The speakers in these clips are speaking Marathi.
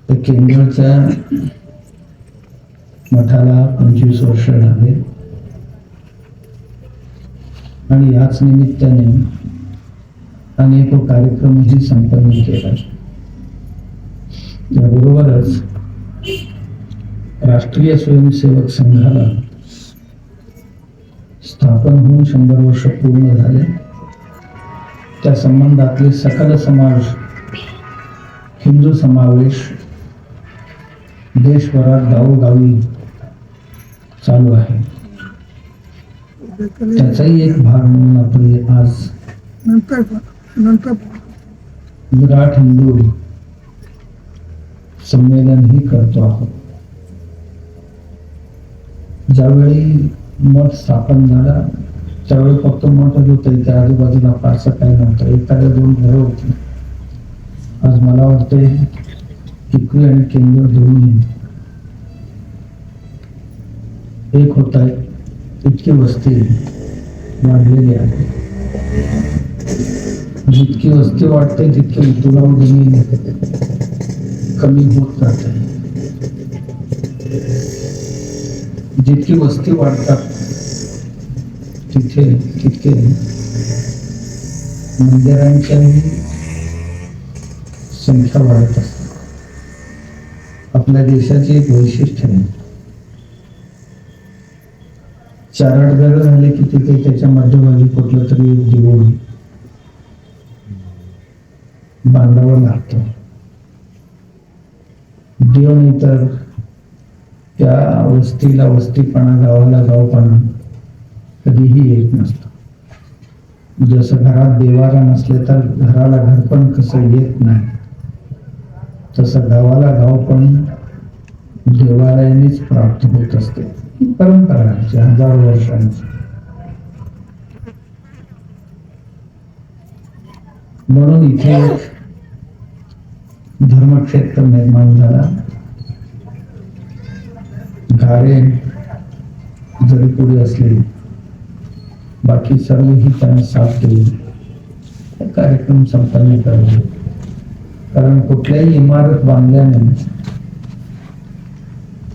तर केंद्राच्या मठाला 25 वर्ष झाले आणि याच निमित्ताने अनेक कार्यक्रमही संपन्न केला. त्याबरोबरच राष्ट्रीय स्वयंसेवक संघाला स्थापन होऊन 100 वर्ष पूर्ण झाले. त्या संबंधातले सकल समाज हिंदू समावेश देशभरात गावोगावी चालू आहे. त्याचाही एक भाग म्हणून आपण आज विराट हिंदू संमेलन ही करतो आहोत. ज्यावेळी मठ स्थापन झाला त्यावेळी फक्त मठच होतं, त्या आजूबाजूला फारसं काही नव्हतं. एखाद्या 2 घरं होती. आज मला वाटते टिकवी आणि केंद्र दोन्ही एक होत आहे. इतकी वस्ती वाढलेली आहे. जितकी वस्ती वाढते तितकी उतुलाव जमीन कमी होत जाते. जितकी वस्ती वाढतात तितके मंदिरांच्याही संख्या वाढत असते. आपल्या देशाचे एक वैशिष्ट्य आहे, 4-8 घरं झाले की तिथे त्याच्या मध्यभागी कुठलं तरी एक देऊळ बांधावं लागतं. देव नाही तर त्या वस्तीला वस्तीपणा, गावाला गावपणा कधीही येत नसतं. जसं घरात देवारा नसले तर घराला घरपण कसं येत नाही, तसं गावाला गावपण देवालयानेच प्राप्त होत असते. ही परंपरा आहे 1000 वर्षांची. म्हणून इथे धर्मक्षेत्र निर्माण झाला. घारे जरी पुढे असले बाकी सर्वही त्यांनी साथ दिली. कार्यक्रम संपन्न करावे. कारण कुठल्याही इमारत बांधल्याने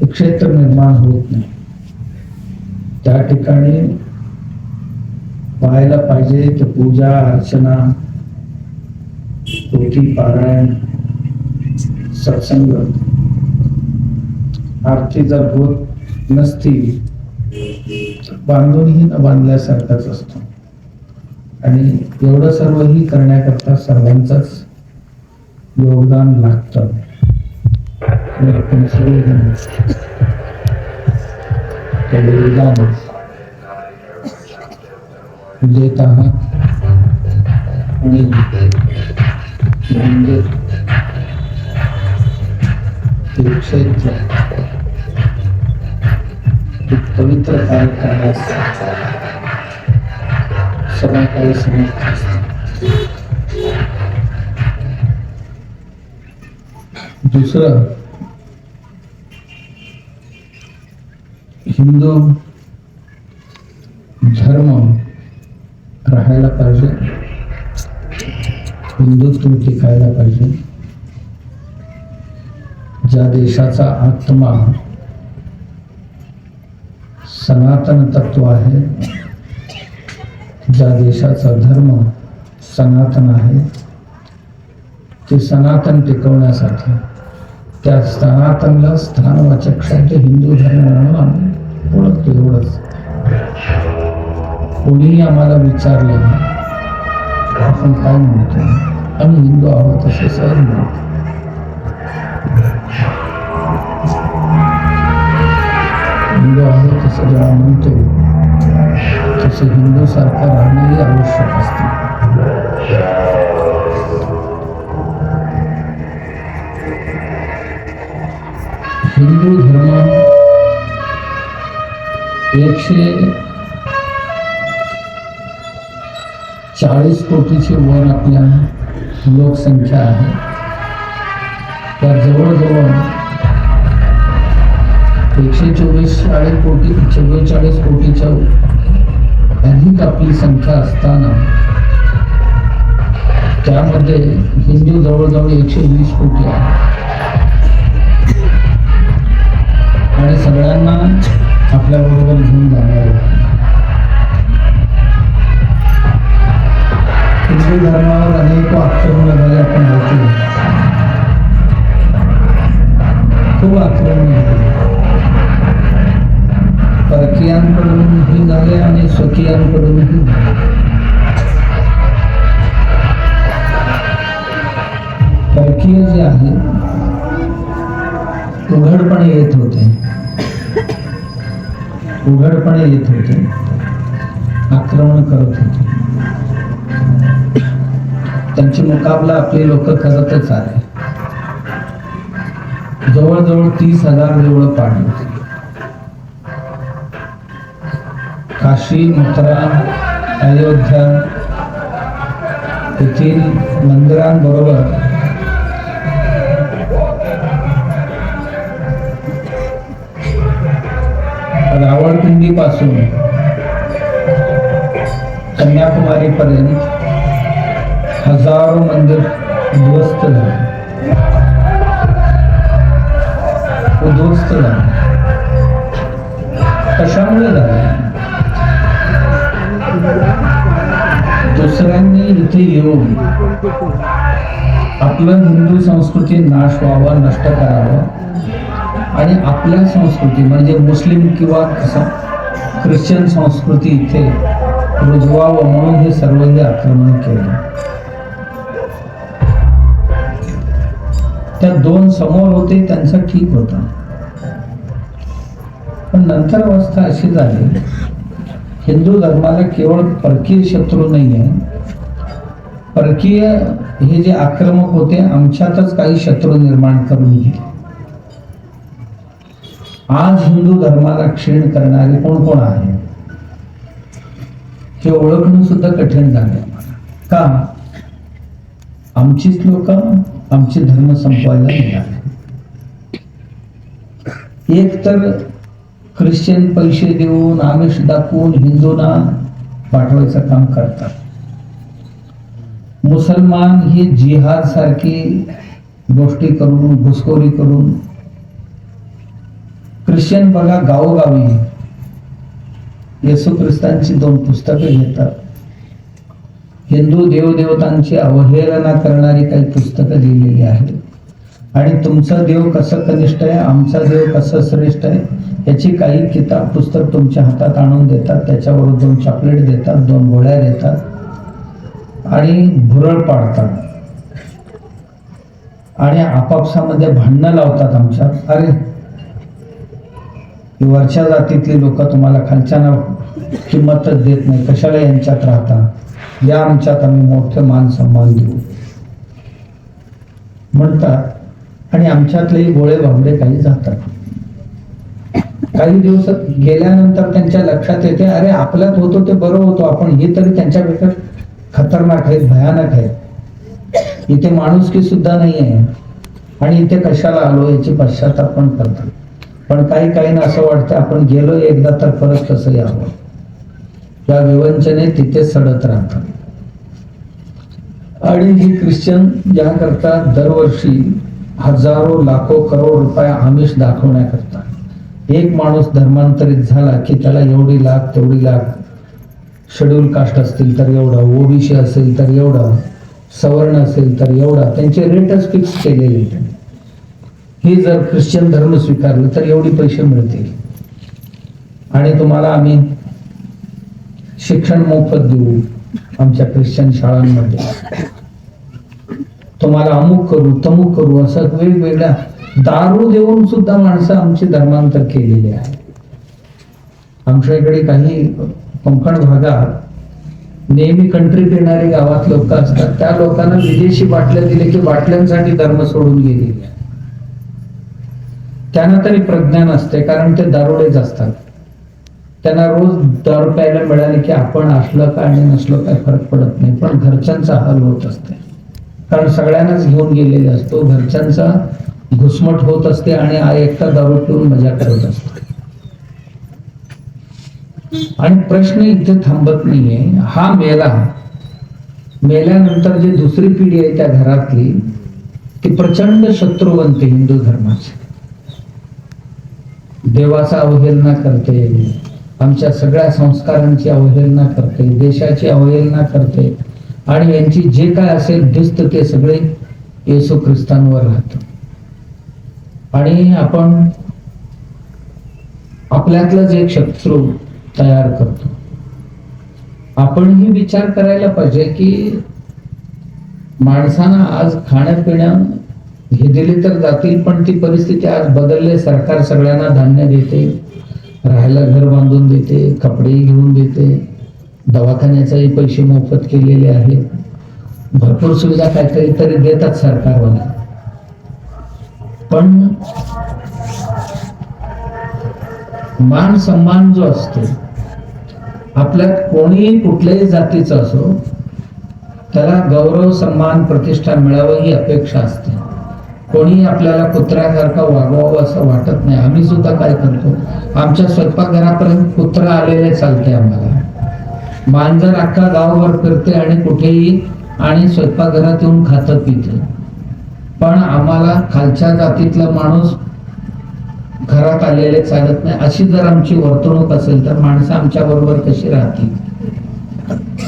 क्षेत्र निर्माण होत नाही. त्या ठिकाणी पाहायला पाहिजे की पूजा अर्चना, पोथी पारायण, सत्संग, आरती जर होत नसती बांधूनही न बांधल्यासारखाच असतो. आणि एवढं सर्वही करण्याकरता सर्वांचंच योगदान लागतं. आपण सर्वजण योगदान देत आहात आणि क्षेत्र पवित्र कार्य करण्यास सदाकाळ समर्थ असते. दुसरं, हिंदू धर्म राहायला पाहिजे, हिंदुत्व टिकायला पाहिजे. ज्या देशाचा आत्मा सनातन तत्व आहे, ज्या देशाचा धर्म सनातन आहे, ते सनातन टिकवण्यासाठी त्या सनातनला स्थानवाचक शब्द हिंदू धर्म म्हणून आम्ही ओळखतो. एवढंच. कोणीही आम्हाला विचारलं आपण काय म्हणतो, आम्ही हिंदू आहोत असे सहज म्हणतो. हिंदू आहोत असं जेव्हा म्हणतो तसे हिंदू सारखं राहणेही आवश्यक असते. हिंदू धर्म 140 कोटीची वर आपल्या लोकसंख्या आहे. त्या जवळजवळ 144 कोटीच्या अधिक आपली संख्या असताना त्यामध्ये हिंदू जवळजवळ 120 कोटी आहे. आणि सगळ्यांना आपल्या बरोबर घेऊन जाणार. हिंदू धर्मावर अनेक आक्रमण झाले, आपण ऐकले, खूप आक्रमण झाले. परकीयांकडूनही झाले आणि स्वकीयांकडूनही झाले. परकीय जे आहे उघडपणे येत होते, आक्रमण करत होते. त्यांची मुकाबला आपली लोक करतच आले. जवळजवळ 30,000 देवळं पाडली. काशी, मथुरा, अयोध्या येथील मंदिरांबरोबर रावळपिंडी पासून कन्याकुमारी पर्यंत हजारो मंदिर उद्ध्वस्त झाले. कशामुळे झाले? दुसऱ्यांनी इथे येऊन आपलं हिंदू संस्कृती नाश व्हावा, नष्ट करावं आणि आपल्या संस्कृती म्हणजे मुस्लिम किंवा ख्रिश्चन संस्कृती इथे रुजवावं म्हणून हे सर्व आक्रमण केलं. त्या दोन समोर होते, त्यांचं ठीक होतं. पण नंतर अवस्था अशी झाली, हिंदू धर्माला केवळ परकीय शत्रू नाही आहे, परकीय हे जे आक्रमक होते आमच्यातच काही शत्रू निर्माण करून गेले. आज हिंदू धर्माला क्षीण करणारे कोण कोण आहे हे ओळखणं सुद्धा कठीण झाले आम्हाला. का? आमचीच लोक आमचे धर्म संपवायला निघाले. एक तर ख्रिश्चन पैसे देऊन, आमिष दाखवून हिंदूंना पाठवायचं काम करतात. मुसलमान ही जिहाद सारखी गोष्टी करून, घुसखोरी करून. ख्रिश्चन बघा गावोगावी येशू ख्रिस्तांची 2 पुस्तकं घेतात. हिंदू देवदेवतांची अवहेलना करणारी काही पुस्तकं लिहिलेली आहेत आणि तुमचा देव कसं कनिष्ठ आहे, आमचा देव कसं श्रेष्ठ आहे याची काही किताब पुस्तक तुमच्या हातात आणून देतात. त्याच्यावर 2 चॉकलेट देतात, 2 गोळ्या देतात आणि भुरळ पाडतात आणि आपापसामध्ये भांडणं लावतात. आमच्यात अरे वरच्या जातीतली लोक तुम्हाला खालच्यांना किंमतच देत नाही, कशाला यांच्यात राहता, या आमच्यात आम्ही मोठे मान सन्मान देऊ म्हणतात आणि आमच्यातलेही गोळे भांडे काही जातात. काही दिवस गेल्यानंतर त्यांच्या लक्षात येते अरे आपल्यात होतो ते बरं होतो, आपण हे तरी त्यांच्यापेक्षा खतरनाक आहेत, भयानक आहेत, इथे माणुसकी सुद्धा नाही आहे आणि इथे कशाला आलो याची पश्चाताप पण करतात. पण काही ना असं वाटतं आपण गेलो एकदा तर परत कसं यावं, या विवंचने तिथे सडत राहतात. आणि ही ख्रिश्चन ज्या करता दरवर्षी हजारो लाखो करोड रुपये आमिष दाखवण्याकरता एक माणूस धर्मांतरित झाला की त्याला एवढी लाख तेवढी लाख, शेड्यूल कास्ट असतील तर एवढा, ओबीसी असेल तर एवढा, सवर्ण असेल तर एवढा, त्यांचे रेटच फिक्स केलेले. हे जर ख्रिश्चन धर्म स्वीकारलं तर एवढे पैसे मिळतील आणि तुम्हाला आम्ही शिक्षण मोफत देऊ आमच्या ख्रिश्चन शाळांमध्ये, तुम्हाला अमुक करू तमुक करू, असं वेगवेगळ्या दारू देऊन सुद्धा माणसं आमचे धर्मांतर केलेले आहे. आमच्या इकडे काही कोकण भागात नेहमी कंट्रीत येणारे गावात लोक असतात, त्या लोकांना विदेशी बाटल्या दिले की बाटल्यांसाठी धर्म सोडून गेलेले आहे. त्यांना तरी प्रज्ञा नसते कारण ते दारुडेच असतात. त्यांना रोज दारू प्यायला मिळाले की आपण असलं काय आणि नसलं काय फरक पडत नाही, पण घरच्यांचा हाल होत असते कारण सगळ्यांनाच घेऊन गेलेले असतो, घरच्यांचा घुसमट होत असते आणि एकटा दारू पिऊन मजा करत असतो. आणि प्रश्न इथे थांबत नाहीये, हा मेल्यानंतर जी दुसरी पिढी आहे त्या घरातली ती प्रचंड शत्रू बनते हिंदू धर्माची. देवाचा अवहेलना करते, आमच्या सगळ्या संस्कारांची अवहेलना करते, देशाची अवहेलना करते आणि यांची जे काय असेल भिस्त ते सगळे येशू ख्रिस्तांवर राहतं. आणि आपण आपल्यातलंच एक शत्रू तयार करतो. आपणही विचार करायला पाहिजे की माणसांना आज खाण्यापिण्या हे दिले तर जातील, पण ती परिस्थिती आज बदलले. सरकार सगळ्यांना धान्य देते, राहायला घर बांधून देते, कपडेही घेऊन देते, दवाखान्याचाही पैसे मोफत केलेले आहेत, भरपूर सुविधा काहीतरी तरी देतात सरकारवाले. पण मान सन्मान जो असतो आपल्यात, कोणी कुठल्याही जातीचा असो, त्याला गौरव सन्मान प्रतिष्ठा मिळावं ही अपेक्षा असते. कोणी आपल्याला कुत्र्यासारखं वागवावं असं वाटत नाही. आम्ही सुद्धा काय करतो, आमच्या स्वयंपाकघरापर्यंत कुत्रा आलेले चालते आम्हाला. मांजर अख्खा गावभर फिरते आणि कुठेही आणि स्वयंपाकघरात येऊन खातं पिते. पण आम्हाला खालच्या जातीतला माणूस घरात आलेले चालत नाही. अशी जर आमची वर्तणूक असेल तर माणसं आमच्या बरोबर कशी राहतील?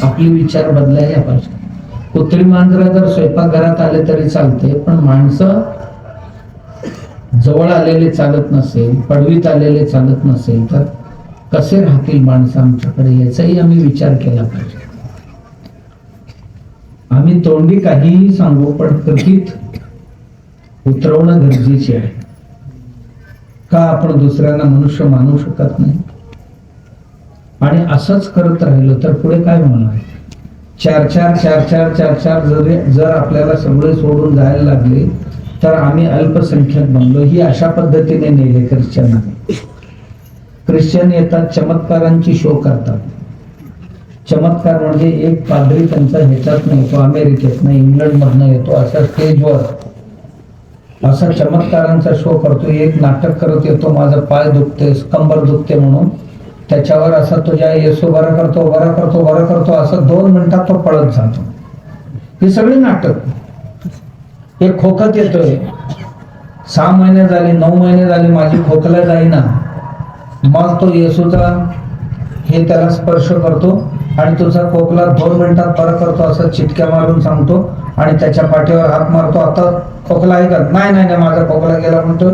आपले विचार बदलायला पाहिजे. कुत्री मांजरं जर स्वयंपाकघरात आले तरी चालते, पण माणसं जवळ आलेले चालत नसेल, पडवीत आलेले चालत नसेल तर कसे राहतील माणसं आमच्याकडे? याचाही आम्ही विचार केला पाहिजे. आम्ही तोंडी काहीही सांगू, पण कृतीत उतरवणं गरजेचे आहे. का आपण दुसऱ्यांना मनुष्य मानू शकत नाही? आणि असंच करत राहिलो तर पुढे काय होणार? चार चार जर आपल्याला सगळे सोडून जायला लागले तर आम्ही अल्पसंख्याक बनलो. ही अशा पद्धतीने नेले ख्रिश्चनांनी. ख्रिश्चन येतात, चमत्कारांची शो करतात. चमत्कार म्हणजे एक पादरी त्यांचा ह्याच्यात नाही, तो अमेरिकेत नाही, इंग्लंड मधनं येतो, अशा स्टेजवर असा चमत्कारांचा शो करतो. एक नाटक करत येतो, माझं पाय दुखते, कंबर दुखते म्हणून. त्याच्यावर असा तुझ्या येसू बरा करतो, बरा करतो, बरा करतो, असं 2 मिनिटात तो पळत जातो. हे सगळे नाटक. एक खोकत येतोय, 6 महिने झाले, 9 महिने झाले, माझी खोकला जाईना. मग तो येसूचा हे त्याला स्पर्श करतो आणि तुझा खोकला 2 मिनिटात बरा करतो असं चिटक्या मारून सांगतो आणि त्याच्या पाठीवर हात मारतो. आता खोकला आहे का? नाही नाही नाही, माझा खोकला गेला म्हणतो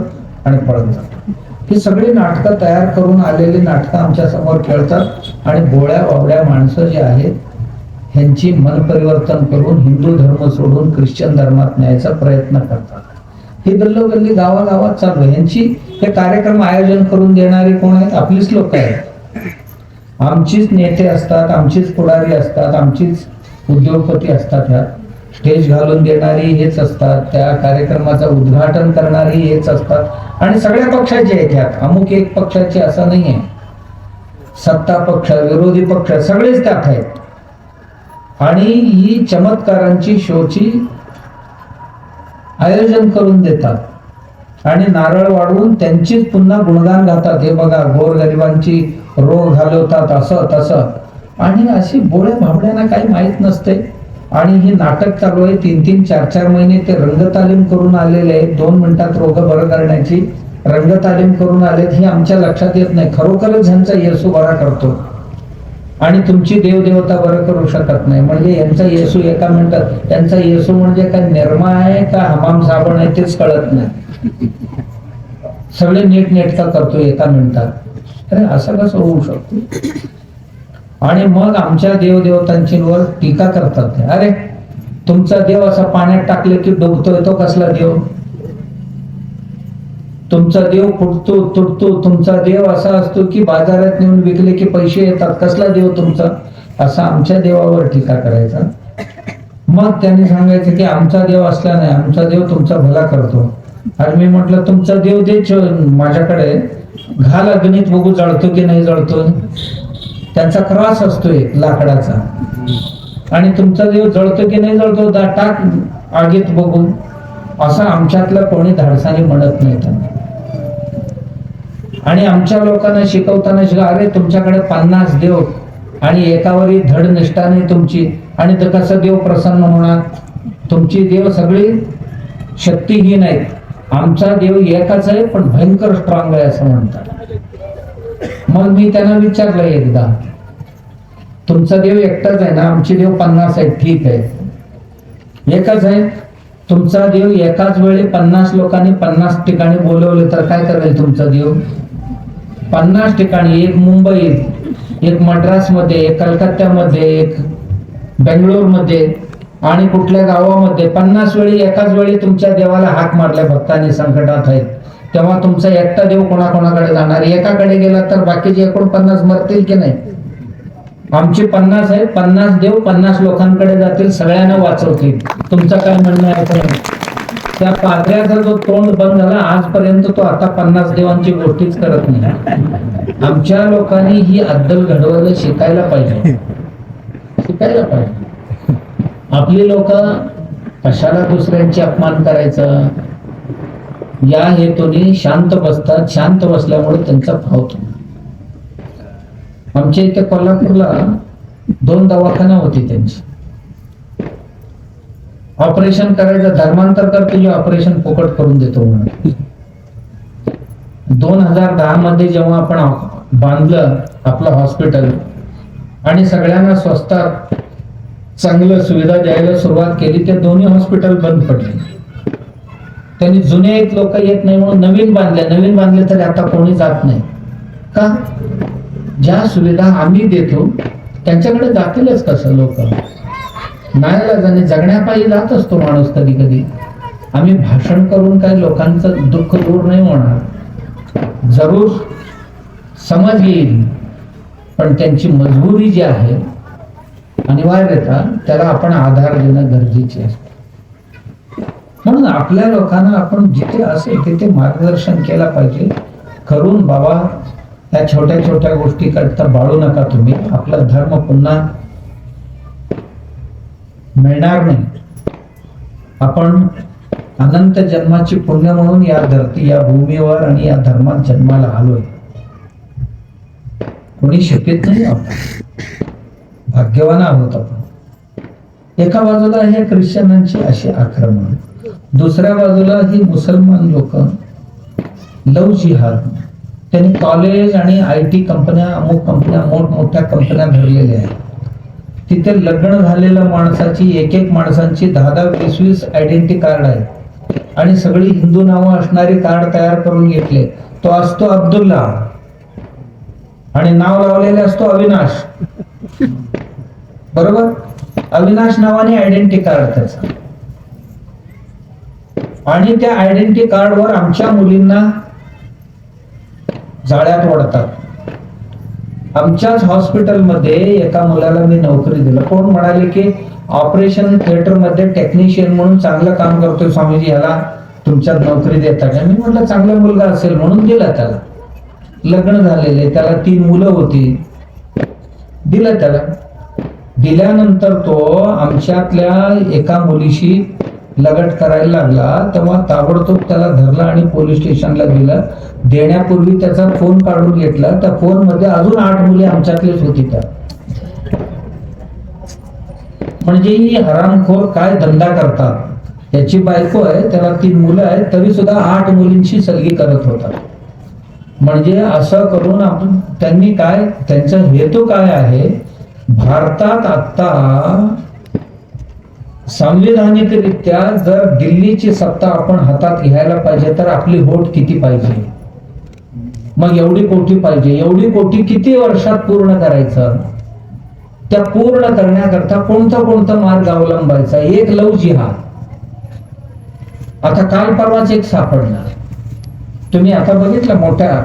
आणि पळत जातो. ही सगळी नाटकं तयार करून आलेली नाटकं आमच्या समोर खेळतात आणि गोळ्या वावड्या माणसं जे आहेत ह्यांची मन परिवर्तन करून हिंदू धर्म सोडून ख्रिश्चन धर्मात न्यायचा प्रयत्न करतात. ही गल्लोगल्ली गावागावात चालू आहे. यांची हे कार्यक्रम आयोजन करून देणारी कोण आहेत? आपलीच लोक आहेत. आमचीच नेते असतात, आमचीच पुढारी असतात, आमचीच उद्योगपती असतात. ह्या स्टेज घालून देणारी हेच असतात, त्या कार्यक्रमाचं उद्घाटन करणारी हेच असतात आणि सगळ्या पक्षाचे आहेत. ह्यात अमुक एक पक्षाचे असं नाहीये. सत्ता पक्ष, विरोधी पक्ष सगळेच त्यात आहेत. आणि ही चमत्कारांची शोची आयोजन करून देतात आणि नारळ वाढवून त्यांचीच पुन्हा गुणगान गातात. हे बघा, गोरगरिबांची रोग घालवतात, असं तसं. आणि अशी बोळ्या भाबड्यांना काही माहित नसते. आणि हे नाटक चालू आहे. 3-3, 4-4 महिने ते रंगतालीम करून आलेले आहेत. 2 मिनिटात रोग बरं करण्याची रंगतालीम करून आलेत. हे आमच्या लक्षात येत नाही. खरोखरच ह्यांचा येसू बरा करतो आणि तुमची देवदेवता बरं करू शकत नाही. म्हणजे यांचा येसू एका मिनिटात, यांचा येसू म्हणजे काय निर्मा आहे का हमाम साबण आहे तेच कळत नाही. सगळे नीट नेटका करतो एका मिनिटात. अरे असं कसं होऊ शकतो? आणि मग आमच्या देवदेवतांचीवर टीका करतात. अरे तुमचा देव असा पाण्यात टाकले की डुबतोय, तो कसला देव? तुमचा देव फुटतो तुटतो, तुमचा देव असा असतो की बाजारात नेऊन विकले की पैसे येतात, कसला देव तुमचा? असा आमच्या देवावर टीका करायचा. मग त्यांनी सांगायचं की आमचा देव असला नाही, आमचा देव तुमचा भला करतो. आणि मी म्हटलं तुमचा देव दे माझ्याकडे, घाल अग्नीत बघू जळतो की नाही जळतो. त्यांचा क्रॉस असतो एक लाकडाचा आणि तुमचा देव जळतो की नाही जळतो टाक आगीत बघून. असं आमच्यातलं कोणी धाडसाने म्हणत नाही त्यांना. आणि आमच्या लोकांना शिकवताना अरे तुमच्याकडे 50 देव आणि एकावरही धड निष्ठा नाही तुमची, आणि तर कसं देव प्रसन्न होणार? तुमची देव सगळी शक्तीहीन आहेत. आमचा देव एकाच आहे पण भयंकर स्ट्रॉंग आहे असं म्हणतात. मग मी त्यांना विचारलं एकदा, तुमचा देव एकटाच आहे ना? आमचे देव 50 आहेत. ठीक आहे, एकच आहे. तुमचा देव एकाच वेळी 50 लोकांनी 50 ठिकाणी बोलवले तर काय करेल तुमचा देव? 50 ठिकाणी, एक मुंबईत, एक मद्रासमध्ये, एक कलकत्त्यामध्ये, एक बेंगळूरमध्ये आणि कुठल्या गावामध्ये 50 वेळी एकाच वेळी तुमच्या देवाला हाक मारल्या भक्तांनी संकटात आहेत, तेव्हा तुमचा एकटा देव कोणाकोणाकडे जाणार? एकाकडे गेला तर बाकीचे एकूण 50 मरतील की नाही? आमचे 50 आहेत, 50 देव 50 लोकांकडे जातील, सगळ्यांना वाचवतील. तुमचं काय म्हणणं आहे? त्या पात्र्याचा जो तोंड बंद झाला आजपर्यंत, तो आता 50 देवांची गोष्टीच करत नाही. आमच्या लोकांनी ही अद्दल घडवायला शिकायला पाहिजे, शिकायला पाहिजे. आपली लोक कशाला दुसऱ्यांचे अपमान करायचं या हेतूने शांत बसतात. शांत बसल्यामुळे त्यांचा फावतो. आमच्या इथे कोल्हापूरला 2 दवाखाना होती त्यांची. ऑपरेशन करायचं, धर्मांतर करते जे ऑपरेशन फुकट करून देतो म्हणून. 2010 मध्ये जेव्हा आपण बांधलं आपलं हॉस्पिटल आणि सगळ्यांना स्वस्तात चांगलं सुविधा द्यायला सुरुवात केली, ते दोन्ही हॉस्पिटल बंद पडले. त्यांनी जुने लोक येत नाही म्हणून नवीन बांधले तरी आता कोणी जात नाही. का? ज्या सुविधा आम्ही देतो त्यांच्याकडे जातीलच कसं लोक? नाईलाजाने जगण्यापायी जात असतो माणूस कधी कधी. आम्ही भाषण करून काही लोकांचं दुःख दूर नाही होणार, जरूर समज येईल, पण त्यांची मजबुरी जी आहे अनिवार्यता, त्याला आपण आधार देणं गरजेचे असते. म्हणून आपल्या लोकांना आपण जिथे असेल तिथे मार्गदर्शन केलं पाहिजे. करून बाबा त्या छोट्या छोट्या गोष्टी करता बाळू नका तुम्ही, आपला धर्म पुन्हा मिळणार नाही. आपण अनंत जन्माची पुण्य म्हणून या धरती, या भूमीवर आणि या धर्मात जन्माला आलोय. कोणी शक्यत नाही, आपण भाग्यवान आहोत. आपण एका बाजूला हे ख्रिश्चनांची अशी आक्रमण, दुसऱ्या बाजूला ही मुसलमान लोक लव जिहाद. त्यांनी कॉलेज आणि IT कंपन्या, अमुक कंपन्या, मोठमोठ्या कंपन्या भरलेल्या आहेत. तिथे लग्न झालेल्या माणसाची, एक माणसांची 10-20 आयडेंटिटी कार्ड आहे आणि सगळी हिंदू नावं असणारी कार्ड तयार करून घेतले. तो असतो अब्दुल्ला आणि नाव लावलेले असतो अविनाश, बरोबर? अविनाश नावाने आयडेंटिटी कार्ड त्याचा. आणि त्या आयडेंटिटी कार्डवर आमच्या मुलींना जाळ्यात ओढतात. आमच्याच हॉस्पिटलमध्ये एका मुलाला मी नोकरी दिलं. कोण म्हणाले की ऑपरेशन थिएटर मध्ये टेक्निशियन म्हणून चांगलं काम करतोय स्वामीजी, याला तुमच्यात नोकरी देता का? मी म्हटलं चांगला मुलगा असेल म्हणून दिला त्याला. लग्न झालेले, त्याला 3 मुलं होती, दिलं त्याला. दिल्यानंतर तो आमच्यातल्या एका मुलीशी लगट करायला लागला, तेव्हा ताबडतोब त्याला धरला आणि पोलीस स्टेशनला दिलं. देण्यापूर्वी त्याचा फोन काढून घेतला. त्या फोन मध्ये अजून 8 मुली आमच्यातलीच होती. त्या म्हणजे ही हरामखोर काय धंदा करतात. त्याची बायको आहे, त्याला 3 मुलं आहेत, तरी सुद्धा 8 मुलींची सलगी करत होता. म्हणजे असं करून आपण, त्यांनी काय, त्यांचा हेतू काय आहे? भारतात आता संविधानिकरित्या जर दिल्लीची सत्ता आपण हातात घ्यायला पाहिजे तर आपली वोट किती पाहिजे? मग एवढी कोटी पाहिजे. एवढी कोटी किती वर्षात पूर्ण करायचं? त्या पूर्ण करण्याकरता कोणता मार्ग अवलंबायचा? एक लव जिहाद. आता काल परवाच एक सापडणार. तुम्ही आता बघितलं, मोठ्या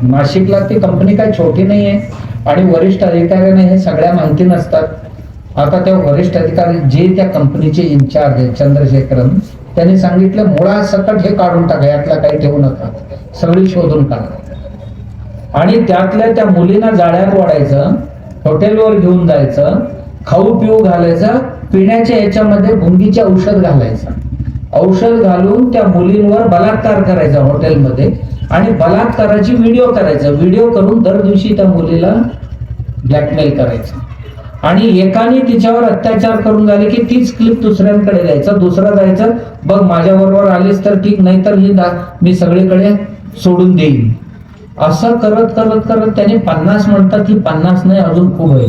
नाशिकला ती कंपनी काय छोटी नाहीये आणि वरिष्ठ अधिकाऱ्यांना हे सगळ्या माहिती नसतात. आता त्या वरिष्ठ अधिकारी जे त्या कंपनीचे इन्चार्ज आहेत, चंद्रशेखरन, त्यांनी सांगितलं मुळासकट हे काढून टाका, यातला काही ठेवू नका, सगळी शोधून काढा. आणि त्यातल्या त्या मुलींना जाळ्यात ओढायचं, हॉटेलवर घेऊन जायचं, खाऊ पिऊ घालायचं, पिण्याच्या याच्यामध्ये भुंगीचे औषध घालायचं, औषध घालून त्या मुलींवर बलात्कार करायचा हॉटेलमध्ये आणि बलात्काराची व्हिडिओ करायचा. व्हिडिओ करून दर दिवशी त्या मुलीला ब्लॅकमेल करायचं आणि एकाने तिच्यावर अत्याचार करून झाले की तीच क्लिप दुसऱ्यांकडे द्यायचं. दुसरा जायचं, बघ माझ्या बरोबर आलीस तर ठीक, नाही तर ही मी सगळीकडे सोडून देईन. असं करत करत करत त्याने 50 म्हणतात की 50 नाही, अजून खूप आहे.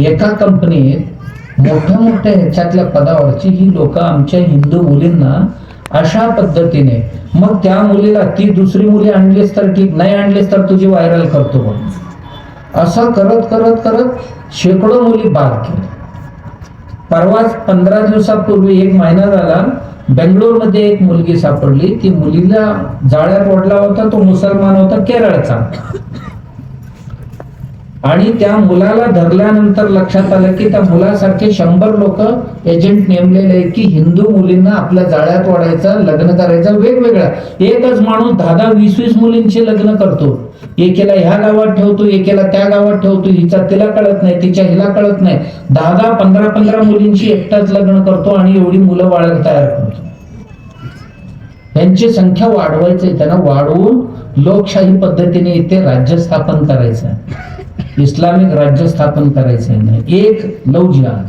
एका कंपनीत मोठ्या मोठ्या ह्याच्यातल्या पदावरची ही लोक आमच्या हिंदू मुलींना अशा पद्धतीने, मग त्या मुलीला ती दुसरी मुली आणलीस तर ठीक, नाही आणलीस तर तुझी व्हायरल करतो बघ, असं करत करत करत शेकडो मुली बाद केल्या. परवाच 15 दिवसापूर्वी, 1 महिना झाला, बेंगलोरमध्ये एक मुलगी सापडली. ती मुलीला जाळ्यात ओढला होता. तो मुसलमान होता, केरळचा. आणि त्या मुलाला धरल्यानंतर लक्षात आलं की त्या मुलासारखे 100 लोक एजंट नेमलेले आहेत की हिंदू मुलींना आपल्या जाळ्यात ओढायचं, लग्न करायचं. वेगवेगळ्या, एकच माणूस 10-10, 20-20 मुलींची लग्न करतो. एकेला ह्या गावात ठेवतो, एकेला त्या गावात ठेवतो. हिचा तिला कळत नाही, तिच्या हिला कळत नाही. 10-10, 15-15 मुलींची एकटाच लग्न करतो आणि एवढी मुलं बाळग तयार करतो. यांची संख्या वाढवायची, त्यांना वाढवून लोकशाही पद्धतीने इथे राज्य स्थापन करायचं, इस्लामिक राज्य स्थापन करायचं नाही. एक लव जिहाद.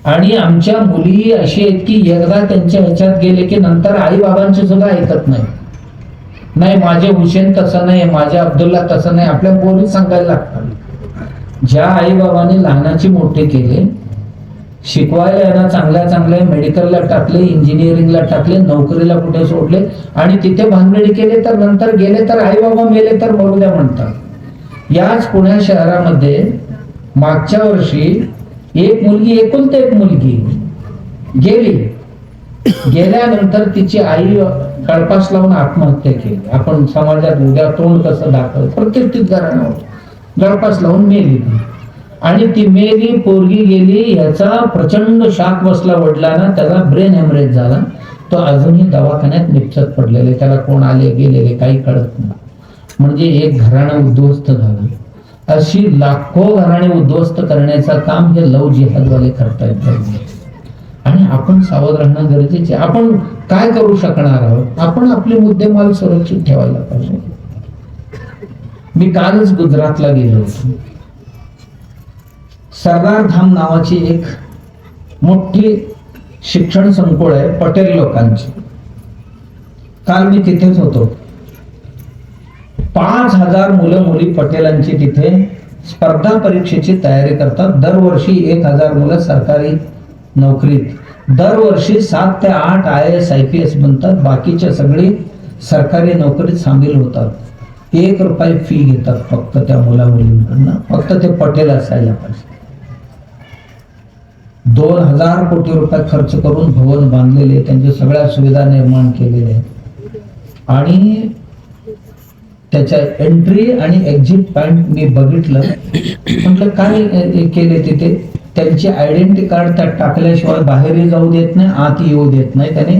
आणि आमच्या मुली अशी आहेत की एकदा त्यांच्या ह्याच्यात गेले की नंतर आई बाबांचे सुद्धा ऐकत नाही. नाही, माझे हुसेन तसं नाही, माझे अब्दुल्ला तसं नाही, आपल्या पोरी सांगायला लागतात. ज्या आई बाबांनी लहानाची मोठे केले, शिकवायला यांना चांगल्या चांगल्या मेडिकलला टाकले, इंजिनिअरिंगला टाकले, नोकरीला कुठे सोडले आणि तिथे भानगडी केले, तर नंतर गेले तर आई बाबा मेले तर मरू द्या म्हणतात. याच पुणे शहरामध्ये मागच्या वर्षी एक मुलगी, एकुलती एक मुलगी गेली. गेल्यानंतर तिची आई कळपास लावून आत्महत्या केली. आपण समाजात उद्या तोंड कसं दाखवलं, प्रत्येक घराणं गळपास लावून मेली. आणि ती मेली, पोरगी गेली, याचा प्रचंड शाक बसला वडिलांना. त्याला ब्रेन हॅमरेज झाला. तो अजूनही दवाखान्यात निपचत पडलेले, त्याला कोण आले गेलेले काही कळत नाही. म्हणजे एक घराणं उद्ध्वस्त झालं. अशी लाखो घराणे उद्ध्वस्त करण्याचं काम हे लव जिहादवाले करतायत. आणि आपण सावध राहणं गरजेचे. आपण काय करू शकणार आहोत? आपण आपले मुद्देमाल सुरक्षित ठेवायला पाहिजे. मी कालच गुजरातला गेलो होतो. सरदार धाम नावाची एक मोठी शिक्षण संकुल आहे पटेल लोकांची. काल मी तिथेच होतो. 5000 मुलं मुली पटेलांची तिथे स्पर्धा परीक्षेची तयारी करतात. दरवर्षी 1000 मुलं सरकारी नोकरीत, दरवर्षी 7 ते 8 IAS IPS बनतात. बाकीच्या सगळी सरकारी नोकरीत सामील होतात. 1 रुपये फी घेतात फक्त त्या मुला मुलींकडनं. फक्त ते पटेल असायला पाहिजे. 2000 कोटी रुपये खर्च करून भवन बांधलेले, त्यांच्या सगळ्या सुविधा निर्माण केलेल्या आहेत. आणि त्याच्या एंट्री आणि एक्झिट पॉइंट मी बघितलं. म्हटलं काय केले तिथे? त्यांची आयडेंटिटी कार्ड त्यात टाकल्याशिवाय बाहेरही जाऊ देत नाही, आत येऊ देत नाही. त्याने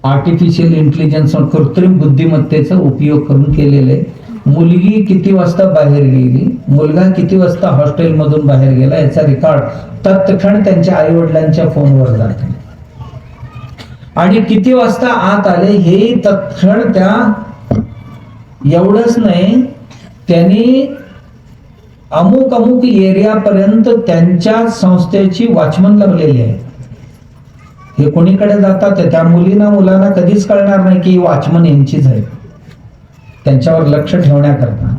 आर्टिफिशियल इंटेलिजन्स, कृत्रिम बुद्धिमत्तेचा उपयोग करून केलेले. मुलगी किती वाजता बाहेर गेली, मुलगा किती वाजता हॉस्टेल मधून बाहेर गेला, याचा रेकॉर्ड तत्क्षण त्यांच्या आई वडिलांच्या फोनवर जातो. आणि किती वाजता आत आले हे तत्क्षण त्या. एवढंच नाही, त्यांनी अमुक अमुक एरियापर्यंत त्यांच्या संस्थेची वॉचमन लावलेली आहे. हे कोणीकडे जातात त्या मुलांना कधीच कळणार नाही की वॉचमन यांचीच आहे, त्यांच्यावर लक्ष ठेवण्याकरता.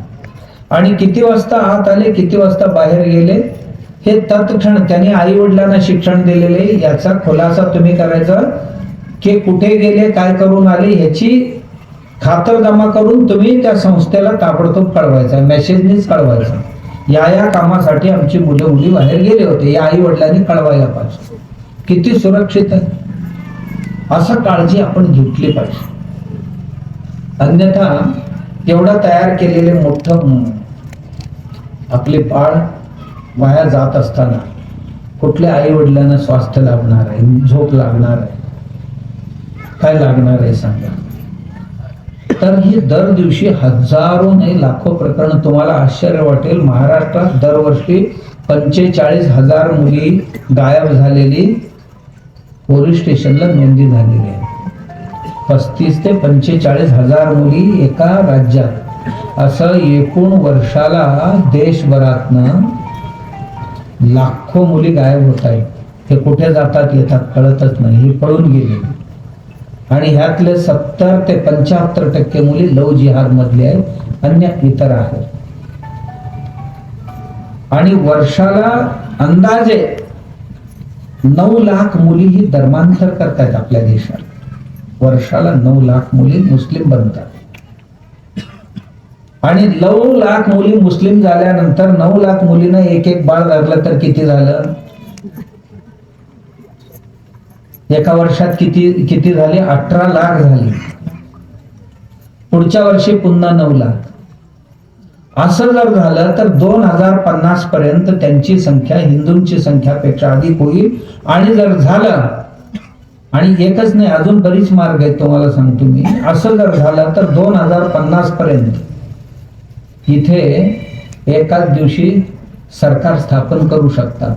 आणि किती वाजता आत आले, किती वाजता बाहेर गेले हे तत्क्षण त्यांनी आई वडिलांना शिक्षण दिलेले. याचा खुलासा तुम्ही करायचा की कुठे गेले, काय करून आले, याची खातरजमा करून तुम्ही त्या संस्थेला ताबडतोब कळवायचा, मेसेजनीच कळवायचा. या कामासाठी आमची मुलं मुली बाहेर गेले होते, या आई वडिलांनी कळवायला पाहिजे. किती सुरक्षित आहे, असं काळजी आपण घेतली पाहिजे. अन्यथा एवढं तयार केलेले मोठं आपले बाळ वाया जात असताना कुठल्या आई वडिलांना स्वास्थ्य लाभणार आहे, झोप लागणार आहे, काय लागणार आहे सांगा. तर ही दर दिवशी हजारो नाही लाखो प्रकरण. तुम्हाला आश्चर्य वाटेल, महाराष्ट्रात दरवर्षी 45,000 मुली गायब झालेली पोलीस स्टेशनला नोंदी झालेली आहे. 35 ते 45,000 मुली एका राज्यात. असं एकूण वर्षाला देशभरातनं लाखो मुली गायब होत आहेत. हे कुठे जातात येतात कळतच नाही, हे पळून गेले. आणि ह्यातले 70 ते 75% मुली लव जिहाद मधले आहेत, अन्य इतर आहेत. आणि वर्षाला अंदाजे 9 लाख मुली ही धर्मांतर करतायत आपल्या देशात. वर्षाला 9 लाख मुली मुस्लिम बनतात. आणि 9 लाख मुली मुस्लिम झाल्यानंतर 9 लाख मुलींना एक एक बाळ धरलं तर किती झालं? एका वर्षात किती झाले? 18 लाख झाले. पुढच्या वर्षी पुन्हा 9 लाख. असं जर झालं तर 2050 पर्यंत त्यांची संख्या हिंदूंची संख्यापेक्षा अधिक होईल. आणि जर झालं, आणि एकच नाही, अजून बरीच मार्ग आहेत तुम्हाला सांगतो मी. असं जर झालं तर 2050 पर्यंत इथे एकाच दिवशी सरकार स्थापन करू शकतात.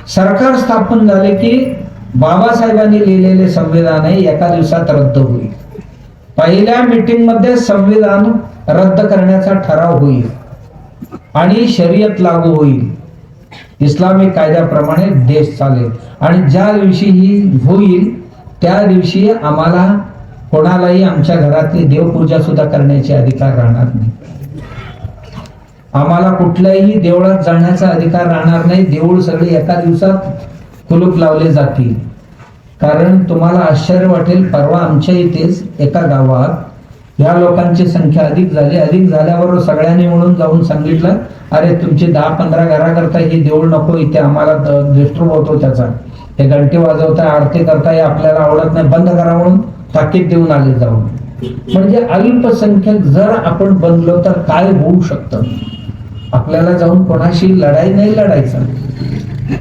सरकार स्थापन झाले की बाबासाहेबांनी लिहिलेले संविधान आहे एका दिवसात रद्द होईल. पहिल्या मीटिंग मध्ये संविधान रद्द करण्याचा ठराव होईल आणि शरीयत लागू होईल. इस्लामिक कायद्याप्रमाणे देश चालेल. आणि ज्या दिवशी ही होईल त्या दिवशी आम्हाला कोणालाही आमच्या घरातली देवपूजा सुद्धा करण्याचे अधिकार राहणार नाही. आम्हाला कुठल्याही देवळात जाण्याचा अधिकार राहणार नाही. देऊळ सगळे एका दिवसात कुलूप लावले जातील. कारण तुम्हाला आश्चर्य वाटेल, परवा आमच्या इथेच एका गावात या लोकांची संख्या अधिक झाली. अधिक झाल्यावर सगळ्यांनी म्हणून जाऊन सांगितलं, अरे तुमची 10-15 घराकरता हे देऊळ नको, इथे आम्हाला डिस्टर्ब होतो त्याचा. हे घंटे वाजवताय, आरती करताय, आपल्याला आवडत नाही, बंद करा म्हणून ताकीद देऊन आले जाऊन. म्हणजे अल्पसंख्याक जर आपण बनलो तर काय होऊ शकतं? आपल्याला जाऊन कोणाशी लढाई नाही लढायचं,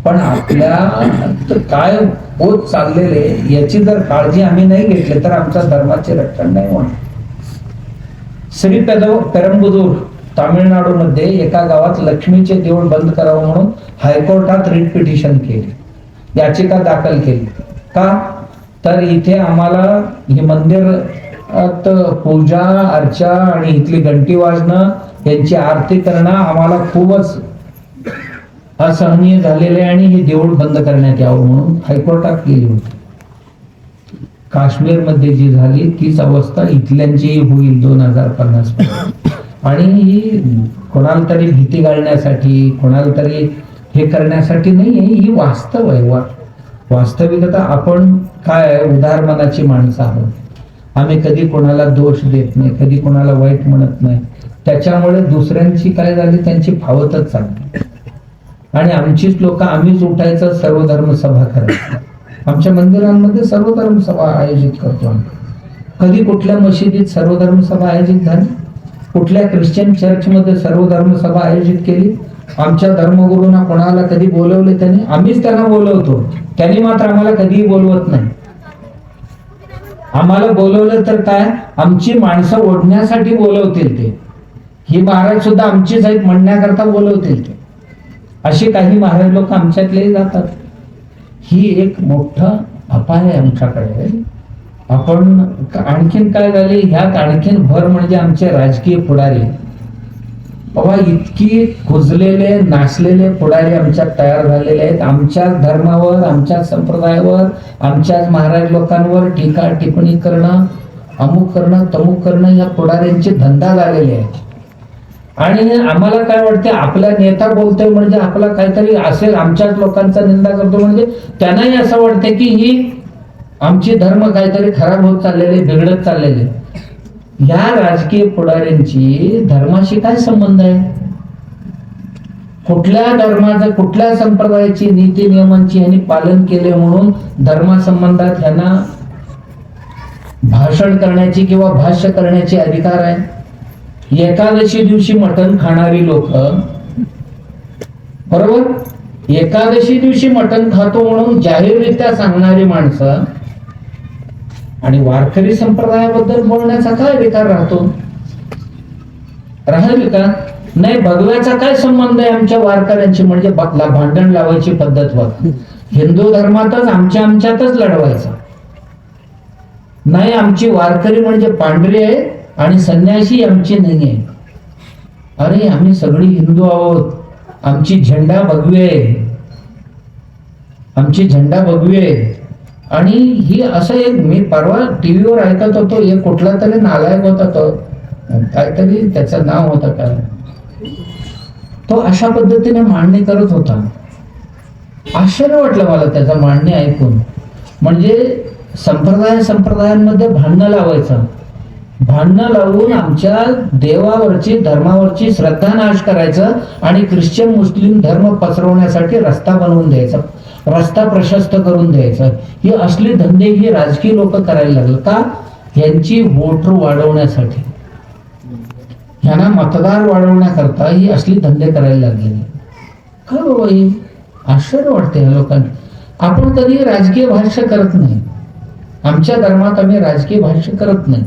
पण आपल्या काय होत चाललेले याची जर काळजी आम्ही नाही घेतली तर आमच्या धर्माचे रक्षण नाही होणार. श्री पेरंबुदूर तामिळनाडूमध्ये एका गावात लक्ष्मीचे देऊळ बंद करावं म्हणून हायकोर्टात रिट पिटिशन केली, याचिका दाखल केली. का तर इथे आम्हाला हे मंदिर पूजा अर्चा आणि इथली घंटी वाजणं, यांची आरती करणं आम्हाला खूपच असहनीय झालेले आणि हे देऊळ बंद करण्यात यावं म्हणून हायकोर्टात गेली होती. काश्मीरमध्ये जी झाली तीच अवस्था इथल्यांची होईल 2050 पर्यंत. आणि ही कोणाला तरी भीती घालण्यासाठी, कोणाला तरी हे करण्यासाठी नाही, ही वास्तव आहे. वास्तविकता आपण काय उदार मनाची माणसं आहोत. आम्ही कधी कोणाला दोष देत नाही, कधी कोणाला वाईट म्हणत नाही. त्याच्यामुळे दुसऱ्यांची काय झाली, त्यांची फावतच चालली. आणि आमचीच लोक आम्हीच उठायचं, सर्वधर्म सभा करायचं. आमच्या मंदिरांमध्ये सर्वधर्म सभा आयोजित करतो आम्ही. कधी कुठल्या मशिदीत सर्वधर्म सभा आयोजित झाली? कुठल्या ख्रिश्चन चर्चमध्ये सर्वधर्म सभा आयोजित केली? आमच्या धर्मगुरूंना कोणाला कधी बोलवले त्यांनी? आम्हीच त्यांना बोलवतो, त्यांनी मात्र आम्हाला कधीही बोलवत नाही. आम्हाला बोलवलं तर काय, आमची माणसं ओढण्यासाठी बोलवतील ते. ही महाराज सुद्धा आमचीच आहेत म्हणण्याकरता बोलवतील ते. असे काही महाराज लोक आमच्यातले जातात. ही एक मोठा अपाय आहे आमच्याकडे. आपण आणखीन काय झाले ह्यात, आणखीन भर म्हणजे आमचे राजकीय पुढारी. बाबा इतकी कुजलेले नाचलेले पुढारी आमच्यात तयार झालेले आहेत. आमच्याच धर्मावर, आमच्याच संप्रदायावर, आमच्याच महाराज लोकांवर टीका टिप्पणी करणं, अमुक करणं तमुक करणं, या पुढाऱ्यांचे धंदा झालेले आहे. आणि आम्हाला काय वाटते, आपला नेता बोलतोय म्हणजे आपला काहीतरी असेल, आमच्याच लोकांचा निंदा करतो म्हणजे त्यांनाही असं वाटते की ही आमची धर्म काहीतरी खराब होत चाललेले, बिघडत चाललेले. या राजकीय पुढाऱ्यांची धर्माशी काय संबंध आहे? कुठल्या धर्माचं, कुठल्या संप्रदायाची नीती नियमांची यांनी पालन केले म्हणून धर्मासंबंधात यांना भाषण करण्याची किंवा भाष्य करण्याचे अधिकार आहे? एकादशी दिवशी मटण खाणारी लोक, बरोबर, एकादशी दिवशी मटण खातो म्हणून जाहीररित्या सांगणारी माणसं, आणि वारकरी संप्रदायाबद्दल बोलण्याचा काय अधिकार राहतो? राहील का? नाही. भगव्याचा काय संबंध आहे आमच्या वारकऱ्यांची? म्हणजे भांडण लावायची पद्धत बघ. हिंदू धर्मातच आमच्यातच लढवायचा नाही. आमची वारकरी म्हणजे पांढरी आहे आणि संन्यासी आमची नाही आहे. अरे आम्ही सगळी हिंदू आहोत. आमची झेंडा भगवी आहे, आमची झेंडा भगवी आहे. आणि ही असं एक, मी परवा टीव्हीवर ऐकत होतो, एक कुठला तरी नालायक होता, तो काहीतरी त्याचं नाव होतं काय, तो अशा पद्धतीने मांडणी करत होता. आश्चर्य वाटलं मला त्याचा मांडणी ऐकून. म्हणजे संप्रदायांमध्ये भांडणं लावायचं, भांडणं लावून आमच्या देवावरची, धर्मावरची श्रद्धा नाश करायचं आणि ख्रिश्चन मुस्लिम धर्म पसरवण्यासाठी रस्ता बनवून द्यायचा, रस्ता प्रशस्त करून द्यायचा. ही असली धंदे ही राजकीय लोक करायला लागले का? यांची वोट वाढवण्यासाठी, ह्यांना मतदार वाढवण्याकरता ही असली धंदे करायला लागलेली. काय बाबा, ही आश्चर्य वाटते ह्या लोकांना. आपण कधी राजकीय भाष्य करत नाही, आमच्या धर्मात आम्ही राजकीय भाष्य करत नाही.